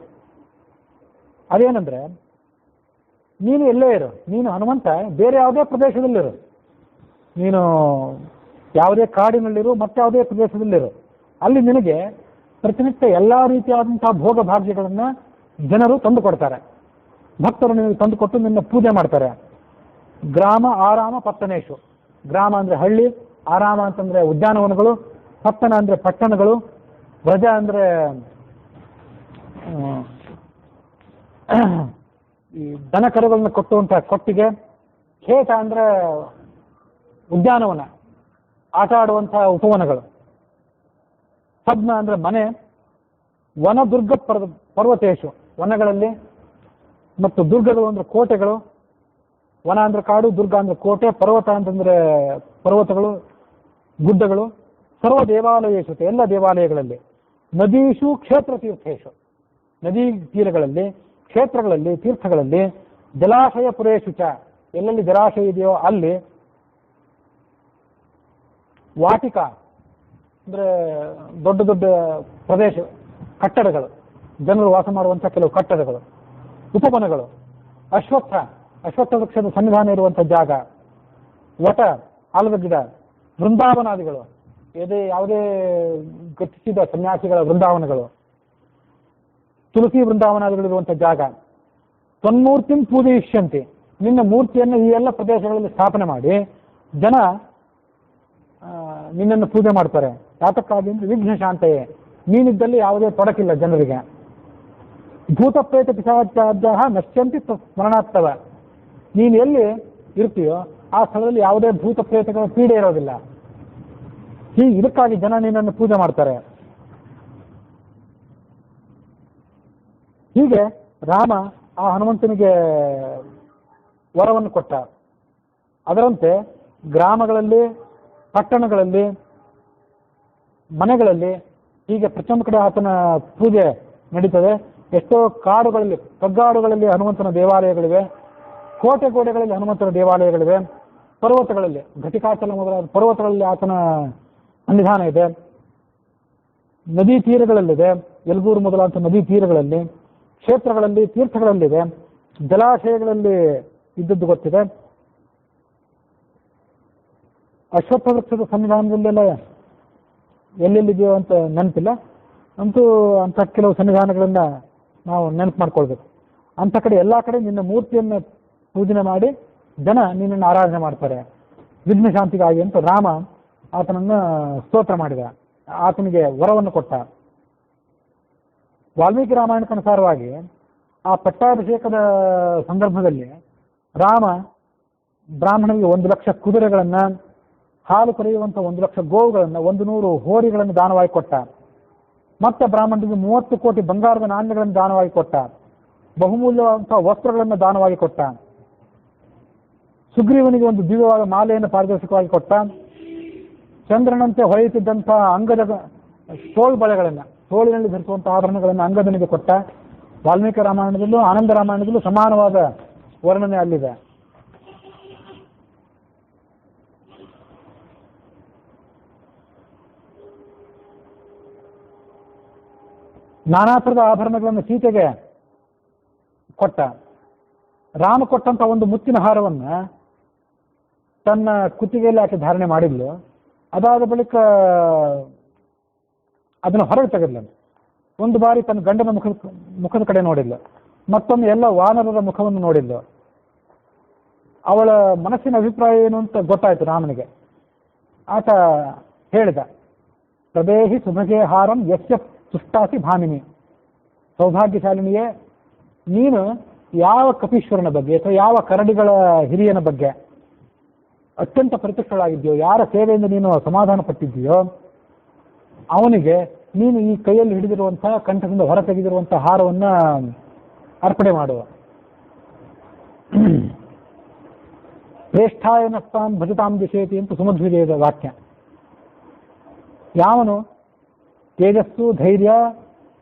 ಅದೇನಂದ್ರೆ, ನೀನು ಎಲ್ಲೇ ಇರು, ನೀನು ಹನುಮಂತ ಬೇರೆ ಯಾವುದೇ ಪ್ರದೇಶದಲ್ಲಿರು, ನೀನು ಯಾವುದೇ ಕಾಡಿನಲ್ಲಿರು, ಮತ್ತಾವುದೇ ಪ್ರದೇಶದಲ್ಲಿರು, ಅಲ್ಲಿ ನಿನಗೆ ಪ್ರತಿನಿತ್ಯ ಎಲ್ಲ ರೀತಿಯಾದಂತಹ ಭೋಗ ಭಾಗ್ಯಗಳನ್ನು ಜನರು ತಂದು ಕೊಡ್ತಾರೆ. ಭಕ್ತರು ನಿನಗೆ ತಂದು ಕೊಟ್ಟು ನಿನ್ನ ಪೂಜೆ ಮಾಡ್ತಾರೆ. ಗ್ರಾಮ ಆರಾಮ ಪತ್ತನೇಶು, ಗ್ರಾಮ ಅಂದರೆ ಹಳ್ಳಿ, ಆರಾಮ ಅಂತಂದ್ರೆ ಉದ್ಯಾನವನಗಳು, ಪತ್ತನ ಅಂದರೆ ಪಟ್ಟಣಗಳು, ವ್ರಜ ಅಂದರೆ ಈ ದನ ಕರುಗಳನ್ನ ಕೊಟ್ಟುವಂತಹ ಕೊಟ್ಟಿಗೆ, ಖೇತ ಅಂದ್ರೆ ಉದ್ಯಾನವನ, ಆಟ ಆಡುವಂತಹ ಉಪವನಗಳು, ಸದ್ನ ಅಂದ್ರೆ ಮನೆ, ವನ ದುರ್ಗ ಪರ್ವತೇಶು, ವನಗಳಲ್ಲಿ, ಮತ್ತು ದುರ್ಗಗಳು ಅಂದ್ರೆ ಕೋಟೆಗಳು, ವನ ಅಂದ್ರೆ ಕಾಡು, ದುರ್ಗ ಅಂದ್ರೆ ಕೋಟೆ, ಪರ್ವತ ಅಂತಂದ್ರೆ ಪರ್ವತಗಳು, ಗುಡ್ಡಗಳು, ಸರ್ವ ದೇವಾಲಯೇಶು, ಎಲ್ಲ ದೇವಾಲಯಗಳಲ್ಲಿ, ನದೀಶು ಕ್ಷೇತ್ರ ತೀರ್ಥೇಶು, ನದಿ ತೀರಗಳಲ್ಲಿ, ಕ್ಷೇತ್ರಗಳಲ್ಲಿ, ತೀರ್ಥಗಳಲ್ಲಿ, ಜಲಾಶಯ ಪುರೇಶು ಚ, ಎಲ್ಲೆಲ್ಲಿ ಜಲಾಶಯ ಇದೆಯೋ ಅಲ್ಲಿ, ವಾಟಿಕ ಅಂದ್ರೆ ದೊಡ್ಡ ದೊಡ್ಡ ಪ್ರದೇಶ, ಕಟ್ಟಡಗಳು, ಜನರು ವಾಸ ಮಾಡುವಂಥ ಕೆಲವು ಕಟ್ಟಡಗಳು, ಉಪವನಗಳು, ಅಶ್ವತ್ಥ ವೃಕ್ಷದ ಸನ್ನಿಧಾನ ಇರುವಂಥ ಜಾಗ, ವಟ ಆಲದ ಗಿಡ, ವೃಂದಾವನಾದಿಗಳು, ಯಾವುದೇ ಗತಿಸಿದ ಸನ್ಯಾಸಿಗಳ ವೃಂದಾವನಗಳು, ತುಳಸಿ ವೃಂದಾವನಾದಿಗಳಿರುವಂಥ ಜಾಗ, ತನ್ಮೂರ್ತಿಂ ಪೂಜಯಿಷ್ಯಂತೆ, ನಿನ್ನ ಮೂರ್ತಿಯನ್ನು ಈ ಎಲ್ಲ ಪ್ರದೇಶಗಳಲ್ಲಿ ಸ್ಥಾಪನೆ ಮಾಡಿ ಜನ ನಿನ್ನನ್ನು ಪೂಜೆ ಮಾಡ್ತಾರೆ. ಯಾತಕ್ಕಾಗಿ ಅಂದ್ರೆ ವಿಘ್ನ ಶಾಂತೆಯೇ, ನೀನಿದ್ದಲ್ಲಿ ಯಾವುದೇ ತೊಡಕಿಲ್ಲ ಜನರಿಗೆ. ಭೂತ ಪ್ರೇತ ಪಿಶಾಚಾರ್ಯ ನಶ್ಯಂತಿ ಸ್ಮರಣಾರ್ಥವ, ನೀನು ಎಲ್ಲಿ ಇರ್ತೀಯೋ ಆ ಸ್ಥಳದಲ್ಲಿ ಯಾವುದೇ ಭೂತ ಪ್ರೇತಗಳ ಪೀಡೆ ಇರೋದಿಲ್ಲ. ಇದಕ್ಕಾಗಿ ಜನ ನಿನ್ನನ್ನು ಪೂಜೆ ಮಾಡ್ತಾರೆ. ಹೀಗೆ ರಾಮ ಆ ಹನುಮಂತನಿಗೆ ವರವನ್ನು ಕೊಟ್ಟ. ಅದರಂತೆ ಗ್ರಾಮಗಳಲ್ಲಿ, ಪಟ್ಟಣಗಳಲ್ಲಿ, ಮನೆಗಳಲ್ಲಿ ಹೀಗೆ ಪ್ರಚಂಡ ಕಡೆ ಆತನ ಪೂಜೆ ನಡೀತದೆ. ಎಷ್ಟೋ ಕಾಡುಗಳಲ್ಲಿ, ಕಗ್ಗಾಡುಗಳಲ್ಲಿ ಹನುಮಂತನ ದೇವಾಲಯಗಳಿವೆ, ಕೋಟೆ ಗೋಡೆಗಳಲ್ಲಿ ಹನುಮಂತನ ದೇವಾಲಯಗಳಿವೆ, ಪರ್ವತಗಳಲ್ಲಿ, ಘಟಿಕಾಚಲ ಮೊದಲಾದ ಪರ್ವತಗಳಲ್ಲಿ ಆತನ ಸನ್ನಿಧಾನ ಇದೆ, ನದಿ ತೀರಗಳಲ್ಲಿದೆ, ಯಲ್ಗೂರು ಮೊದಲಾದ ನದಿ ತೀರಗಳಲ್ಲಿ, ಕ್ಷೇತ್ರಗಳಲ್ಲಿ, ತೀರ್ಥಗಳಲ್ಲಿದೆ, ಜಲಾಶಯಗಳಲ್ಲಿ ಇದ್ದದ್ದು ಗೊತ್ತಿದೆ. ಅಶ್ವತ್ಥ ವೃಕ್ಷದ ಸನ್ನಿಧಾನದಲ್ಲೆಲ್ಲ ಎಲ್ಲೆಲ್ಲಿದೆಯೋ ಅಂತ ನೆನಪಿಲ್ಲ, ಅಂತೂ ಅಂಥ ಕೆಲವು ಸನ್ನಿಧಾನಗಳನ್ನ ನಾವು ನೆನಪು ಮಾಡ್ಕೊಳ್ಬೇಕು. ಅಂಥ ಕಡೆ ಎಲ್ಲ ಕಡೆ ನಿನ್ನ ಮೂರ್ತಿಯನ್ನು ಪೂಜನೆ ಮಾಡಿ ಜನ ನಿನ್ನನ್ನು ಆರಾಧನೆ ಮಾಡ್ತಾರೆ ವಿಘ್ನ ಶಾಂತಿಗಾಗಿ ಅಂತ ರಾಮ ಆತನನ್ನು ಸ್ತೋತ್ರ ಮಾಡಿದ, ಆತನಿಗೆ ವರವನ್ನು ಕೊಟ್ಟ. ವಾಲ್ಮೀಕಿ ರಾಮಾಯಣಕ್ಕನುಸಾರವಾಗಿ ಆ ಪಟ್ಟಾಭಿಷೇಕದ ಸಂದರ್ಭದಲ್ಲಿ ರಾಮ ಬ್ರಾಹ್ಮಣನಿಗೆ 1,00,000 ಕುದುರೆಗಳನ್ನ, ಹಾಲು ಕರೆಯುವಂಥ 1,00,000 ಗೋವುಗಳನ್ನು, 100 ಹೋರಿಗಳನ್ನು ದಾನವಾಗಿ ಕೊಟ್ಟ. ಮತ್ತೆ ಬ್ರಾಹ್ಮಣರಿಗೆ 30 ಕೋಟಿ ಬಂಗಾರದ ನಾಣ್ಯಗಳನ್ನು ದಾನವಾಗಿ ಕೊಟ್ಟ. ಬಹುಮೂಲ್ಯವಾದಂತಹ ವಸ್ತ್ರಗಳನ್ನು ದಾನವಾಗಿ ಕೊಟ್ಟ. ಸುಗ್ರೀವನಿಗೆ ಒಂದು ದಿವ್ಯವಾದ ಮಾಲೆಯನ್ನು ಪಾರದರ್ಶಕವಾಗಿ ಕೊಟ್ಟ. ಚಂದ್ರನಂತೆ ಹೊಳೆಯುತ್ತಿದ್ದಂತಹ ಅಂಗದ ತೋಳ್ಬಳೆಗಳನ್ನು, ತೋಳಿನಲ್ಲಿ ಧರಿಸುವಂತಹ ಆಭರಣಗಳನ್ನು ಅಂಗದನಿಗೆ ಕೊಟ್ಟ. ವಾಲ್ಮೀಕಿ ರಾಮಾಯಣದಲ್ಲೂ ಆನಂದ ರಾಮಾಯಣದಲ್ಲೂ ಸಮಾನವಾದ ವರ್ಣನೆ ಅಲ್ಲಿದೆ. ನಾನಾ ಥರದ ಆಭರಣಗಳನ್ನು ಸೀತೆಗೆ ಕೊಟ್ಟ. ರಾಮ ಕೊಟ್ಟಂತ ಒಂದು ಮುತ್ತಿನ ಹಾರವನ್ನು ತನ್ನ ಕುತ್ತಿಗೆಯಲ್ಲಿ ಆಕೆ ಧಾರಣೆ ಮಾಡಿದ್ಲು. ಅದಾದ ಬಳಿಕ ಅದನ್ನು ಹೊರಗೆ ತೆಗೆದ್ಲು. ಒಂದು ಬಾರಿ ತನ್ನ ಗಂಡನ ಮುಖದ ಕಡೆ ನೋಡಿದ್ಲು, ಮತ್ತೊಮ್ಮೆ ಎಲ್ಲ ವಾನರರ ಮುಖವನ್ನು ನೋಡಿದ್ಲು. ಅವಳ ಮನಸ್ಸಿನ ಅಭಿಪ್ರಾಯ ಏನು ಅಂತ ಗೊತ್ತಾಯ್ತು ರಾಮನಿಗೆ. ಆತ ಹೇಳಿದ, ಪ್ರದೇಹಿ ಸುಭಗೆ ಹಾರಂ ಯಸ್ಯ ತುಷ್ಟಾಸಿ ಭಾಮಿನಿ. ಸೌಭಾಗ್ಯಶಾಲಿನಿಯೇ, ನೀನು ಯಾವ ಕಪೀಶ್ವರನ ಬಗ್ಗೆ ಅಥವಾ ಯಾವ ಕರಡಿಗಳ ಹಿರಿಯನ ಬಗ್ಗೆ ಅತ್ಯಂತ ಪರಿತುಷ್ಟಳಾಗಿದ್ಯೋ, ಯಾರ ಸೇವೆಯಿಂದ ನೀನು ಸಮಾಧಾನ ಪಟ್ಟಿದ್ದೀಯೋ ಅವನಿಗೆ ನೀನು ಈ ಕೈಯಲ್ಲಿ ಹಿಡಿದಿರುವಂತಹ, ಕಂಠದಿಂದ ಹೊರ ತೆಗೆದಿರುವಂತಹ ಹಾರವನ್ನ ಅರ್ಪಣೆ ಮಾಡುವ. ಶ್ರೇಷ್ಠಾಯನಸ್ತಾನ್ ಭಜತಾಂ ದಿಶೇತಿ ಅಂತ ಸುಮಧ್ವಿಜಯದ ವಾಕ್ಯ. ಯಾವನು ತೇಜಸ್ಸು, ಧೈರ್ಯ,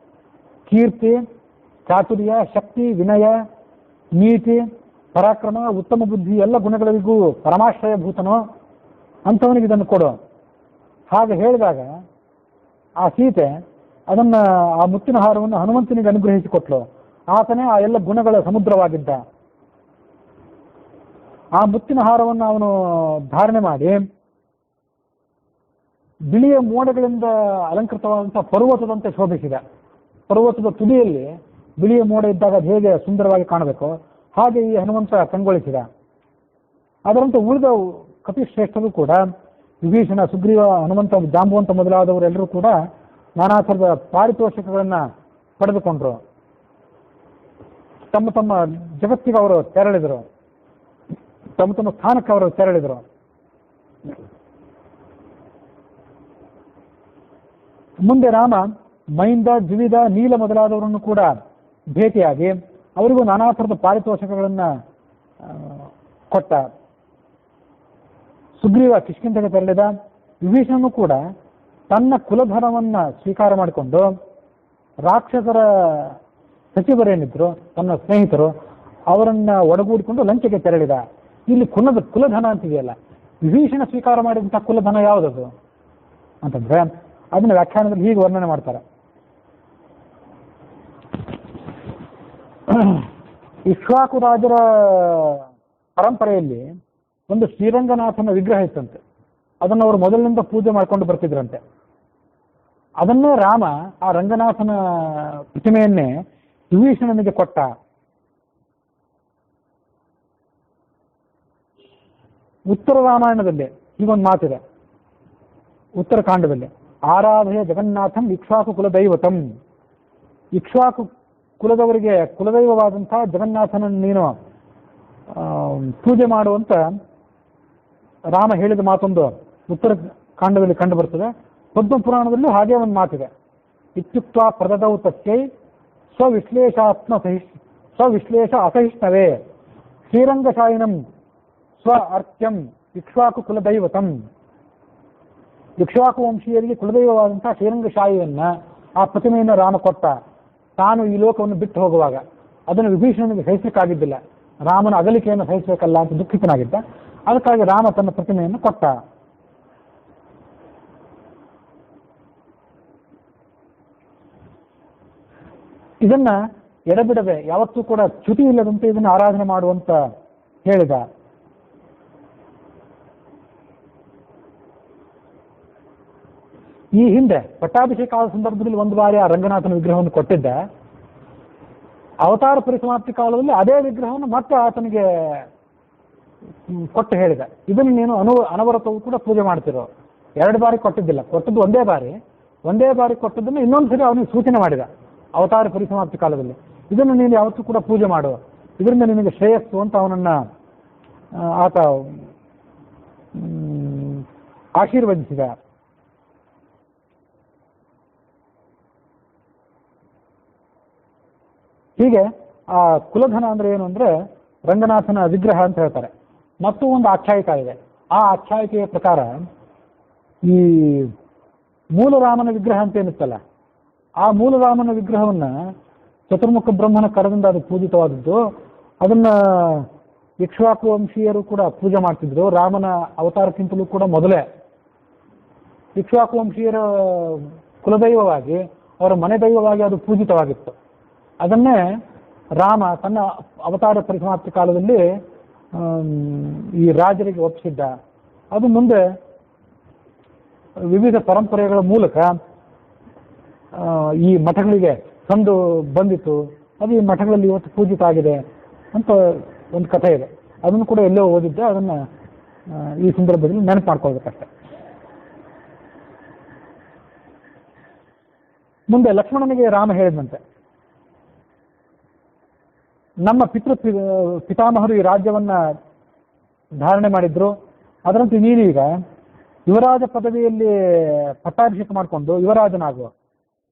ಕೀರ್ತಿ, ಚಾತುರ್ಯ, ಶಕ್ತಿ, ವಿನಯ, ನೀತಿ, ಪರಾಕ್ರಮ, ಉತ್ತಮ ಬುದ್ಧಿ ಎಲ್ಲ ಗುಣಗಳಿಗೂ ಪರಮಾಶ್ರಯಭೂತನೋ ಅಂಥವನಿಗೆ ಇದನ್ನು ಕೊಡು. ಹಾಗೆ ಹೇಳಿದಾಗ ಆ ಸೀತೆ ಅದನ್ನು, ಆ ಮುತ್ತಿನ ಹಾರವನ್ನು ಹನುಮಂತನಿಗೆ ಅನುಗ್ರಹಿಸಿಕೊಟ್ಲು. ಆತನೇ ಆ ಎಲ್ಲ ಗುಣಗಳ ಸಮುದ್ರವಾಗಿದ್ದ. ಆ ಮುತ್ತಿನ ಹಾರವನ್ನು ಅವನು ಧಾರಣೆ ಮಾಡಿ ಬಿಳಿಯ ಮೋಡಗಳಿಂದ ಅಲಂಕೃತವಾದಂತಹ ಪರ್ವತದಂತೆ ಶೋಭಿಸಿದ. ಪರ್ವತದ ತುದಿಯಲ್ಲಿ ಬಿಳಿಯ ಮೋಡ ಇದ್ದಾಗ ಅದು ಹೇಗೆ ಸುಂದರವಾಗಿ ಕಾಣಬೇಕು ಹಾಗೆ ಈ ಹನುಮಂತ ಕಂಗೊಳಿಸಿದ. ಅದರಂತೆ ಉಳಿದ ಕಪಿಶ್ರೇಷ್ಠರು ಕೂಡ, ವಿಭೀಷಣ, ಸುಗ್ರೀವ, ಹನುಮಂತ, ಜಾಂಬುವಂತ ಮೊದಲಾದವರೆಲ್ಲರೂ ಕೂಡ ನಾನಾ ಥರದ ಪಾರಿತೋಷಕಗಳನ್ನ ಪಡೆದುಕೊಂಡ್ರು. ತಮ್ಮ ತಮ್ಮ ಜಗತ್ತಿಗೆ ಅವರು ತೆರಳಿದರು, ತಮ್ಮ ತಮ್ಮ ಸ್ಥಾನಕ್ಕೆ ಅವರು ತೆರಳಿದರು. ಮುಂದೆ ರಾಮ ಮೈಂದ, ದ್ವಿವಿಧ, ನೀಲ ಮೊದಲಾದವರನ್ನು ಕೂಡ ಭೇಟಿಯಾಗಿ ಅವರಿಗೂ ನಾನಾ ಥರದ ಪಾರಿತೋಷಕಗಳನ್ನ ಕೊಟ್ಟ. ಸುಗ್ರೀವ ಕಿಷ್ಕಿಂಧೆಗೆ ತೆರಳಿದ. ವಿಭೀಷಣನು ಕೂಡ ತನ್ನ ಕುಲಧನವನ್ನ ಸ್ವೀಕಾರ ಮಾಡಿಕೊಂಡು ರಾಕ್ಷಸರ ಸಚಿವರೇನಿದ್ರು, ತನ್ನ ಸ್ನೇಹಿತರು, ಅವರನ್ನ ಒಡಗೂಡಿಕೊಂಡು ಲಂಕೆಗೆ ತೆರಳಿದ. ಇಲ್ಲಿ ಕುಲಧನ ಅಂತಿದೆಯಲ್ಲ, ವಿಭೀಷಣ ಸ್ವೀಕಾರ ಮಾಡಿದಂತಹ ಕುಲಧನ ಯಾವುದದು ಅಂತಂದ್ರೆ ಅದನ್ನ ವ್ಯಾಖ್ಯಾನದಲ್ಲಿ ಹೀಗೆ ವರ್ಣನೆ ಮಾಡ್ತಾರೆ. ಇಕ್ಷ್ವಾಕು ರಾಜರ ಪರಂಪರೆಯಲ್ಲಿ ಒಂದು ಶ್ರೀರಂಗನಾಥನ ವಿಗ್ರಹ ಇತ್ತಂತೆ. ಅದನ್ನು ಅವರು ಮೊದಲಿನಿಂದ ಪೂಜೆ ಮಾಡ್ಕೊಂಡು ಬರ್ತಿದ್ರಂತೆ. ಅದನ್ನೇ ರಾಮ, ಆ ರಂಗನಾಥನ ಪ್ರತಿಮೆಯನ್ನೇ ವಿಭೀಷಣನಿಗೆ ಕೊಟ್ಟ. ಉತ್ತರ ರಾಮಾಯಣದಲ್ಲಿ ಹೀಗೊಂದು ಮಾತಿದೆ, ಉತ್ತರಕಾಂಡದಲ್ಲಿ, ಆರಾಧಯ ಜಗನ್ನಾಥಂ ಇಕ್ಷ್ವಾಕು ಕುಲದೈವತಂ. ಇಕ್ಷ್ವಾಕು ಕುಲದವರಿಗೆ ಕುಲದೈವವಾದಂತಹ ಜಗನ್ನಾಥನನ್ನು ನೀನು ಪೂಜೆ ಮಾಡುವಂತ ರಾಮ ಹೇಳಿದ ಮಾತೊಂದು ಉತ್ತರ ಕಾಂಡದಲ್ಲಿ ಕಂಡು ಬರ್ತದೆ. ಪದ್ಮ ಪುರಾಣದಲ್ಲೂ ಹಾಗೆ ಒಂದು ಮಾತಿದೆ. ಇತ್ಯುಕ್ತ ಪ್ರದದೌ ತಸ್ಯೈ ಸ್ವವಿಶ್ಲೇಷ ಅಸಹಿಷ್ಣವೇ ಶ್ರೀರಂಗಶಾಯಿನಂ ಸ್ವ ಅರ್ಚ್ಯಂ ಇಕ್ಷ್ವಾಕು ಕುಲದೈವತಂ. ಇಕ್ಷ್ವಾಕು ವಂಶೀಯರಿಗೆ ಕುಲದೈವವಾದಂತಹ ಶ್ರೀರಂಗಶಾಯಿಯನ್ನ, ಆ ಪ್ರತಿಮೆಯನ್ನು ರಾಮ ಕೊಟ್ಟ. ತಾನು ಈ ಲೋಕವನ್ನು ಬಿಟ್ಟು ಹೋಗುವಾಗ ಅದನ್ನು ವಿಭೀಷಣನಿಗೆ ಸಹಿಸಲಿಕ್ಕಾಗಿದ್ದಿಲ್ಲ, ರಾಮನ ಅಗಲಿಕೆಯನ್ನು ಸಹಿಸಬೇಕಲ್ಲ ಅಂತ ದುಃಖಿತನಾಗಿದ್ದ. ಅದಕ್ಕಾಗಿ ರಾಮ ತನ್ನ ಪ್ರತಿಮೆಯನ್ನು ಕೊಟ್ಟ. ಇದನ್ನ ಎಡಬಿಡದೆ ಯಾವತ್ತೂ ಕೂಡ ಚ್ಯುತಿ ಇಲ್ಲದಂತೆ ಇದನ್ನು ಆರಾಧನೆ ಮಾಡುವಂತ ಹೇಳಿದ. ಈ ಹಿಂದೆ ಪಟ್ಟಾಭಿಷೇಕ ಆದ ಸಂದರ್ಭದಲ್ಲಿ ಒಂದು ಬಾರಿ ಆ ರಂಗನಾಥನ ವಿಗ್ರಹವನ್ನು ಕೊಟ್ಟಿದ್ದ. ಅವತಾರ ಪರಿಸಮಾಪ್ತಿ ಕಾಲದಲ್ಲಿ ಅದೇ ವಿಗ್ರಹವನ್ನು ಮತ್ತೆ ಆತನಿಗೆ ಕೊಟ್ಟು ಹೇಳಿದ, ಇದನ್ನು ನೀನು ಅನವರತವೂ ಕೂಡ ಪೂಜೆ ಮಾಡ್ತಿರೋ. 2 ಬಾರಿ ಕೊಟ್ಟಿದ್ದಿಲ್ಲ, ಕೊಟ್ಟದ್ದು ಒಂದೇ ಬಾರಿ ಕೊಟ್ಟದ್ದನ್ನು ಇನ್ನೊಂದು ಸರಿ ಅವನಿಗೆ ಸೂಚನೆ ಮಾಡಿದ ಅವತಾರ ಪರಿಸಮಾಪ್ತಿ ಕಾಲದಲ್ಲಿ, ಇದನ್ನು ನೀನು ಯಾವತ್ತೂ ಕೂಡ ಪೂಜೆ ಮಾಡು, ಇದರಿಂದ ನಿನಗೆ ಶ್ರೇಯಸ್ಸು ಅಂತ ಅವನನ್ನ ಆತ ಆಶೀರ್ವದಿಸಿದ. ಹೀಗೆ ಆ ಕುಲಧನ ಅಂದ್ರೆ ಏನು ಅಂದ್ರೆ ರಂಗನಾಥನ ವಿಗ್ರಹ ಅಂತ ಹೇಳ್ತಾರೆ. ಮತ್ತು ಒಂದು ಆಖ್ಯಾಯಿಕ ಇದೆ. ಆ ಆಖ್ಯಾಯಿಕೆಯ ಪ್ರಕಾರ ಈ ಮೂಲರಾಮನ ವಿಗ್ರಹ ಅಂತ ಏನಿತ್ತಲ್ಲ, ಆ ಮೂಲರಾಮನ ವಿಗ್ರಹವನ್ನ ಚತುರ್ಮುಖ ಬ್ರಹ್ಮನ ಕರದಿಂದ ಅದು ಪೂಜಿತವಾದದ್ದು. ಅದನ್ನ ಇಕ್ಷ್ವಾಕು ವಂಶೀಯರು ಕೂಡ ಪೂಜೆ ಮಾಡ್ತಿದ್ರು. ರಾಮನ ಅವತಾರಕ್ಕಿಂತಲೂ ಕೂಡ ಮೊದಲೇ ಇಕ್ಷ್ವಾಕು ವಂಶೀಯರ ಕುಲದೈವವಾಗಿ, ಅವರ ಮನೆ ದೈವವಾಗಿ ಅದು ಪೂಜಿತವಾಗಿತ್ತು. ಅದನ್ನೇ ರಾಮ ತನ್ನ ಅವತಾರ ಪರಿಸಮಾಪ್ತಿ ಕಾಲದಲ್ಲಿ ಈ ರಾಜರಿಗೆ ಒಪ್ಪಿಸಿದ್ದ. ಅದು ಮುಂದೆ ವಿವಿಧ ಪರಂಪರೆಗಳ ಮೂಲಕ ಈ ಮಠಗಳಿಗೆ ಬಂದಿತ್ತು. ಅದು ಈ ಮಠಗಳಲ್ಲಿ ಇವತ್ತು ಪೂಜಿತ ಆಗಿದೆ ಅಂತ ಒಂದು ಕಥೆ ಇದೆ. ಅದನ್ನು ಕೂಡ ಎಲ್ಲೋ ಓದಿದ್ದೆ, ಅದನ್ನು ಈ ಸಂದರ್ಭದಲ್ಲಿ ನೆನಪು ಮಾಡ್ಕೊಳ್ಬೇಕಷ್ಟೆ. ಮುಂದೆ ಲಕ್ಷ್ಮಣನಿಗೆ ರಾಮ ಹೇಳಿದಂತೆ, ನಮ್ಮ ಪಿತಾಮಹರು ಈ ರಾಜ್ಯವನ್ನ ಧಾರಣೆ ಮಾಡಿದ್ರು, ಅದರಂತೆ ನೀನೀಗ ಯುವರಾಜ ಪದವಿಯಲ್ಲಿ ಪಟ್ಟಾಭಿಷೇಕ ಮಾಡಿಕೊಂಡು ಯುವರಾಜನಾಗುವ.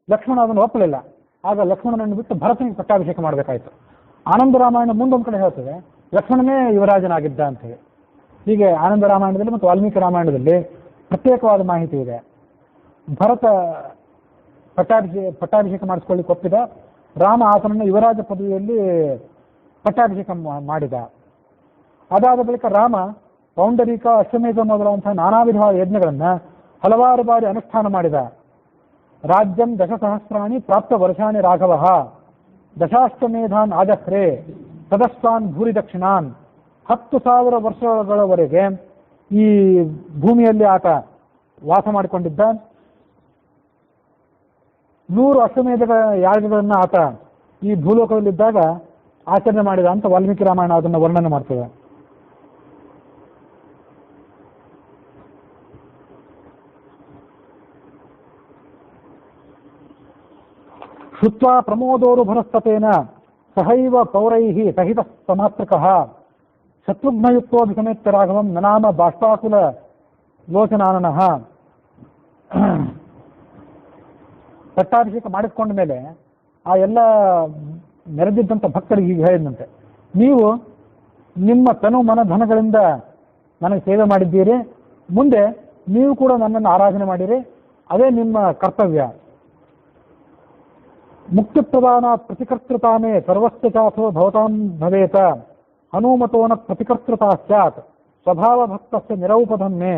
ಲಕ್ಷ್ಮಣ ಅದನ್ನು ಒಪ್ಪಲಿಲ್ಲ. ಆಗ ಲಕ್ಷ್ಮಣನನ್ನು ಬಿಟ್ಟು ಭರತನಿಗೆ ಪಟ್ಟಾಭಿಷೇಕ ಮಾಡಬೇಕಾಯ್ತು. ಆನಂದ ರಾಮಾಯಣ ಮುಂದೊಂದು ಕಡೆ ಹೇಳ್ತದೆ ಲಕ್ಷ್ಮಣನೇ ಯುವರಾಜನಾಗಿದ್ದ ಅಂತ ಹೇಳಿ. ಹೀಗೆ ಆನಂದ ರಾಮಾಯಣದಲ್ಲಿ ಮತ್ತು ವಾಲ್ಮೀಕಿ ರಾಮಾಯಣದಲ್ಲಿ ಪ್ರತ್ಯೇಕವಾದ ಮಾಹಿತಿ ಇದೆ. ಭರತ ಪಟ್ಟಾಭಿಷೇಕ ಮಾಡಿಸ್ಕೊಳ್ಳಿಕ್ಕೆ ಒಪ್ಪಿದ, ರಾಮ ಆತನನ್ನು ಯುವರಾಜ ಪದವಿಯಲ್ಲಿ ಪಟ್ಟಾಭಿಷೇಕ ಮಾಡಿದ. ಅದಾದ ಬಳಿಕ ರಾಮ ಪೌಂಡರೀಕ, ಅಶ್ವಮೇಧ ಮೊದಲಾದಂತಹ ನಾನಾ ವಿಧವಾದ ಯಜ್ಞಗಳನ್ನ ಹಲವಾರು ಬಾರಿ ಅನುಷ್ಠಾನ ಮಾಡಿದ. ರಾಜ್ಯಂ ದಶಸಹಸ್ರಾಣಿ ಪ್ರಾಪ್ತ ವರ್ಷಾಣಿ ರಾಘವ ದಶಾಶ್ವಮೇಧಾನ್ ಆಜಹ್ರೆ ತದಸ್ವಾನ್ ಭೂರಿ ದಕ್ಷಿಣಾನ್. 10,000 ವರ್ಷಗಳವರೆಗೆ ಈ ಭೂಮಿಯಲ್ಲಿ ಆತ ವಾಸ ಮಾಡಿಕೊಂಡಿದ್ದ. 100 ಅಶ್ವಮೇಧಗಳ ಯಾಗಗಳನ್ನು ಆತ ಈ ಭೂಲೋಕದಲ್ಲಿದ್ದಾಗ ಆಚರಣೆ ಮಾಡಿದ ಅಂತ ವಾಲ್ಮೀಕಿ ರಾಮಾಯಣ ಅದನ್ನು ವರ್ಣನೆ ಮಾಡ್ತದೆ. ಶ್ರುತ್ವಾ ಪ್ರಮೋದೋರು ಭರಸ್ತತೇನ ಸಹೈವ ಪೌರೈಃ ಸಹಿತ ಸಮಾತ್ರಕಃ ಶತ್ರುಘ್ನಯುಕ್ತೋಭಿಸಮೇತ್ಯ ರಾಘವಂ ನನಾಮ ಬಾಷ್ಪಾಕುಲ ಲೋಚನಾನನಃ. ಪಟ್ಟಾಭಿಷೇಕ ಮಾಡಿಸ್ಕೊಂಡ ಮೇಲೆ ಆ ಎಲ್ಲ ನೆರೆದಿದ್ದಂಥ ಭಕ್ತರಿಗೆ ಈಗ ಹೇಳಿದಂತೆ, ನೀವು ನಿಮ್ಮ ತನು ಮನ ಧನಗಳಿಂದ ನನಗೆ ಸೇವೆ ಮಾಡಿದ್ದೀರಿ, ಮುಂದೆ ನೀವು ಕೂಡ ನನ್ನನ್ನು ಆರಾಧನೆ ಮಾಡಿರಿ, ಅದೇ ನಿಮ್ಮ ಕರ್ತವ್ಯ. ಮುಕ್ತಿ ಪ್ರಧಾನ ಪ್ರತಿಕರ್ತೃತಾಮೇ ಸರ್ವಸ್ಯ ಚಾಥೋ ಭವತಾಂ ಭವೇತ ಹನುಮತೋನ ಪ್ರತಿಕರ್ತೃತಾ ಸ್ಯಾತ್ ಸ್ವಭಾವ ಭಕ್ತಸ್ಯ ನಿರೌಪಧನ್ಮೇ.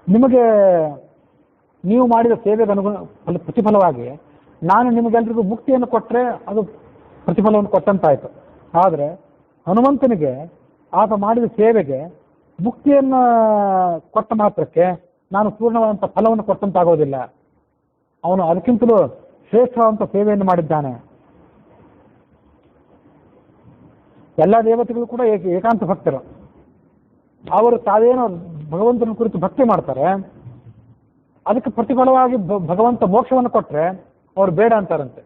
ನಿಮಗೆ ನೀವು ಮಾಡಿದ ಸೇವೆಗೆ ಪ್ರತಿಫಲವಾಗಿ ನಾನು ನಿಮಗೆಲ್ಲರಿಗೂ ಮುಕ್ತಿಯನ್ನು ಕೊಟ್ಟರೆ ಅದು ಪ್ರತಿಫಲವನ್ನು ಕೊಟ್ಟಂತಾಯ್ತು. ಆದರೆ ಹನುಮಂತನಿಗೆ ಆತ ಮಾಡಿದ ಸೇವೆಗೆ ಮುಕ್ತಿಯನ್ನು ಕೊಟ್ಟ ಮಾತ್ರಕ್ಕೆ ನಾನು ಪೂರ್ಣವಾದಂಥ ಫಲವನ್ನು ಕೊಟ್ಟಂತಾಗೋದಿಲ್ಲ. ಅವನು ಅದಕ್ಕಿಂತಲೂ ಶ್ರೇಷ್ಠವಾದಂಥ ಸೇವೆಯನ್ನು ಮಾಡಿದ್ದಾನೆ. ಎಲ್ಲ ದೇವತೆಗಳು ಕೂಡ ಏಕಾಂತ ಭಕ್ತರು. ಅವರು ತಾವೇನೋ ಭಗವಂತನ ಕುರಿತು ಭಕ್ತಿ ಮಾಡ್ತಾರೆ, ಅದಕ್ಕೆ ಪ್ರತಿಫಲವಾಗಿ ಭಗವಂತ ಮೋಕ್ಷವನ್ನು ಕೊಟ್ಟರೆ ಅವ್ರು ಬೇಡ ಅಂತಾರಂತೆ.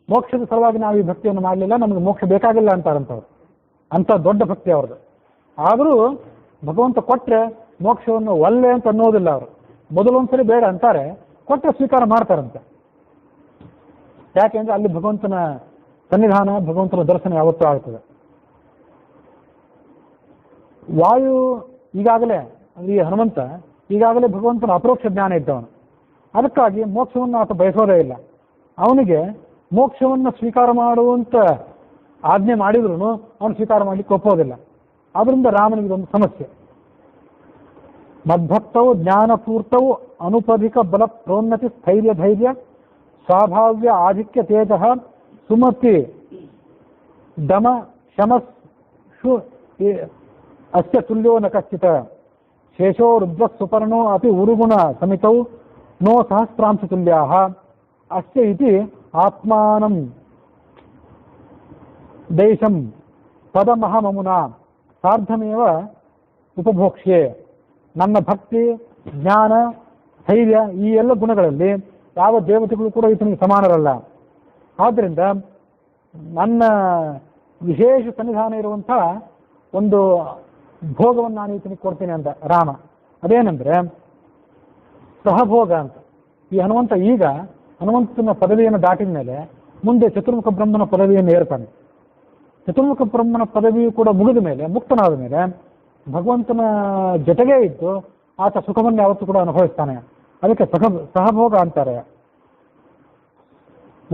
ಮೋಕ್ಷದ ಸಲುವಾಗಿ ನಾವು ಈ ಭಕ್ತಿಯನ್ನು ಮಾಡಲಿಲ್ಲ, ನಮಗೆ ಮೋಕ್ಷ ಬೇಕಾಗಿಲ್ಲ ಅಂತಾರಂತವ್ರು. ಅಂತ ದೊಡ್ಡ ಭಕ್ತಿ ಅವ್ರದ್ದು. ಆದರೂ ಭಗವಂತ ಕೊಟ್ಟರೆ ಮೋಕ್ಷವನ್ನು ಒಲ್ಲೆ ಅಂತ ಅನ್ನೋದಿಲ್ಲ ಅವರು. ಮೊದಲೊಂದ್ಸರಿ ಬೇಡ ಅಂತಾರೆ, ಕೊಟ್ಟರೆ ಸ್ವೀಕಾರ ಮಾಡ್ತಾರಂತೆ. ಯಾಕೆಂದ್ರೆ ಅಲ್ಲಿ ಭಗವಂತನ ಸನ್ನಿಧಾನ, ಭಗವಂತನ ದರ್ಶನ ಯಾವತ್ತೂ ಆಗ್ತದೆ. ವಾಯು ಈಗಾಗಲೇ ಈ ಹನುಮಂತ ಈಗಾಗಲೇ ಭಗವಂತನ ಅಪರೋಕ್ಷ ಜ್ಞಾನ ಇದ್ದವನು. ಅದಕ್ಕಾಗಿ ಮೋಕ್ಷವನ್ನು ಆತ ಬಯಸೋದೇ ಇಲ್ಲ. ಅವನಿಗೆ ಮೋಕ್ಷವನ್ನು ಸ್ವೀಕಾರ ಮಾಡುವಂತ ಆಜ್ಞೆ ಮಾಡಿದ್ರು ಅವನು ಸ್ವೀಕಾರ ಮಾಡಲಿಕ್ಕೆ ಒಪ್ಪೋದಿಲ್ಲ. ಆದ್ರಿಂದ ರಾಮನಿಗೆ ಇದೊಂದು ಸಮಸ್ಯೆ. ಮದ್ಭಕ್ತವು ಜ್ಞಾನಪೂರ್ತವು ಅನುಪಧಿಕ ಬಲ ಪ್ರೋನ್ನತಿ ಸ್ಥೈರ್ಯ ಧೈರ್ಯ ಸ್ವಾಭಾವ್ಯ ಆಧಿಕ್ಯ ತೇಜ ಸುಮತಿ ದಮ ಶಮಸ್ ಶು ಅಸ್ಯ ತುಲ್ಯೋ ನ ಕಶ್ಚಿತ ಶೇಷೋ ರುದ್ರ ಸುಪರ್ಣೋ ಅಪಿ ಉರುಗುಣ ಸಮಿತೌ ನೋ ಸಹಸ್ರಾಂಶ ತುಲ್ಯಾಃ ಅಸ್ಯ ಇತಿ ಆತ್ಮಾನಂ ದೇಶಂ ಪದಮಹಮಮುನಾ ಸಾರ್ಧಮೇವ ಉಪಭೋಕ್ಷ್ಯೆ. ನನ್ನ ಭಕ್ತಿ, ಜ್ಞಾನ, ಧೈರ್ಯ ಈ ಎಲ್ಲ ಗುಣಗಳಲ್ಲಿ ಯಾವ ದೇವತೆಗಳು ಕೂಡ ಈತನಿಗೆ ಸಮಾನರಲ್ಲ. ಆದ್ದರಿಂದ ನನ್ನ ವಿಶೇಷ ಸನ್ನಿಧಾನ ಇರುವಂಥ ಒಂದು ಭೋಗವನ್ನು ನಾನು ಈತನಿಗೆ ಕೊಡ್ತೀನಿ ಅಂತ ರಾಮ. ಅದೇನೆಂದ್ರೆ ಸಹಭೋಗ ಅಂತ. ಈ ಹನುಮಂತ ಈಗ ಹನುಮಂತನ ಪದವಿಯನ್ನು ದಾಟಿದ ಮೇಲೆ ಮುಂದೆ ಚತುರ್ಮುಖ ಬ್ರಹ್ಮನ ಪದವಿಯನ್ನು ಏರ್ತಾನೆ. ಚತುರ್ಮುಖ ಬ್ರಹ್ಮನ ಪದವಿಯು ಕೂಡ ಮುಗಿದ ಮೇಲೆ, ಮುಕ್ತನಾದ ಮೇಲೆ ಭಗವಂತನ ಜೊತೆಗೇ ಇದ್ದು ಆತ ಸುಖವನ್ನು ಯಾವತ್ತೂ ಕೂಡ ಅನುಭವಿಸ್ತಾನೆ. ಅದಕ್ಕೆ ಸಹಭೋಗ ಅಂತಾರೆ.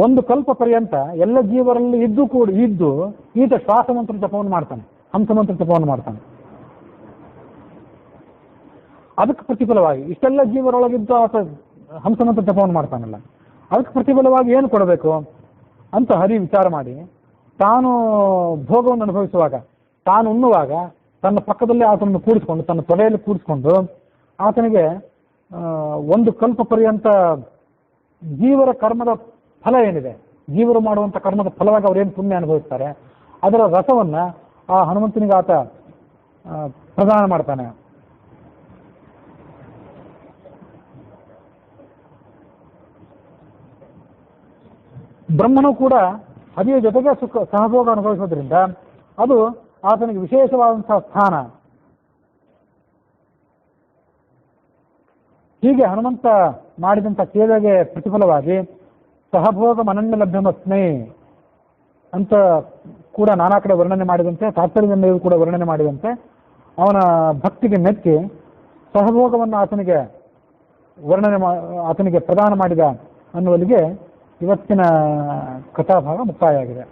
ಒಂದು ಕಲ್ಪ ಪರ್ಯಂತ ಎಲ್ಲ ಜೀವರಲ್ಲಿ ಇದ್ದು ಈತ ಶ್ವಾಸ ಮಂತ್ರ ಜಪವನ್ನು ಮಾಡ್ತಾನೆ, ಹಂಸ ಮಂತ್ರ ಜಪವನ್ನು ಮಾಡ್ತಾನೆ. ಅದಕ್ಕೆ ಪ್ರತಿಫಲವಾಗಿ ಇಷ್ಟೆಲ್ಲ ಜೀವರೊಳಗಿದ್ದು ಆತ ಹಂಸ ಮಂತ್ರ ಜಪವನ್ನು ಮಾಡ್ತಾನಲ್ಲ, ಅದಕ್ಕೆ ಪ್ರತಿಫಲವಾಗಿ ಏನು ಕೊಡಬೇಕು ಅಂತ ಹರಿ ವಿಚಾರ ಮಾಡಿ ತಾನು ಭೋಗವನ್ನು ಅನುಭವಿಸುವಾಗ, ತಾನು ಉಣ್ಣುವಾಗ ತನ್ನ ಪಕ್ಕದಲ್ಲಿ ಆತನನ್ನು ಕೂಡಿಸ್ಕೊಂಡು, ತನ್ನ ತೊಡೆಯಲ್ಲಿ ಕೂಡಿಸ್ಕೊಂಡು ಆತನಿಗೆ ಒಂದು ಕಲ್ಪ ಪರ್ಯಂತ ಜೀವರ ಕರ್ಮದ ಫಲ ಏನಿದೆ, ಜೀವರು ಮಾಡುವಂಥ ಕರ್ಮದ ಫಲವಾಗಿ ಅವರೇನು ಪುಣ್ಯ ಅನುಭವಿಸ್ತಾರೆ ಅದರ ರಸವನ್ನು ಆ ಹನುಮಂತನಿಗೆ ಆತ ಪ್ರದಾನ ಮಾಡ್ತಾನೆ. ಬ್ರಹ್ಮನು ಕೂಡ ಅದೇ ಜೊತೆಗೆ ಸಹಭೋಗ ಅನುಭವಿಸೋದ್ರಿಂದ ಅದು ಆತನಿಗೆ ವಿಶೇಷವಾದಂತಹ ಸ್ಥಾನ. ಹೀಗೆ ಹನುಮಂತ ಮಾಡಿದಂಥ ಸೇವೆಗೆ ಪ್ರತಿಫಲವಾಗಿ ಸಹಭೋಗ ಅನನ್ಯ ಲಭ್ಯಮಸ್ಮೈ ಅಂತ ಕೂಡ ನಾನಾ ಕಡೆ ವರ್ಣನೆ ಮಾಡಿದಂತೆ, ತಾತ್ಪರ್ಯದಲ್ಲಿ ಕೂಡ ವರ್ಣನೆ ಮಾಡಿದಂತೆ ಅವನ ಭಕ್ತಿಗೆ ಮೆಚ್ಚಿ ಸಹಭೋಗವನ್ನು ಆತನಿಗೆ ಪ್ರದಾನ ಮಾಡಿದ ಅನ್ನುವಲ್ಲಿಗೆ ಇವತ್ತಿನ ಕಥಾಭಾಗ ಮುಕ್ತಾಯ ಆಗಿದೆ.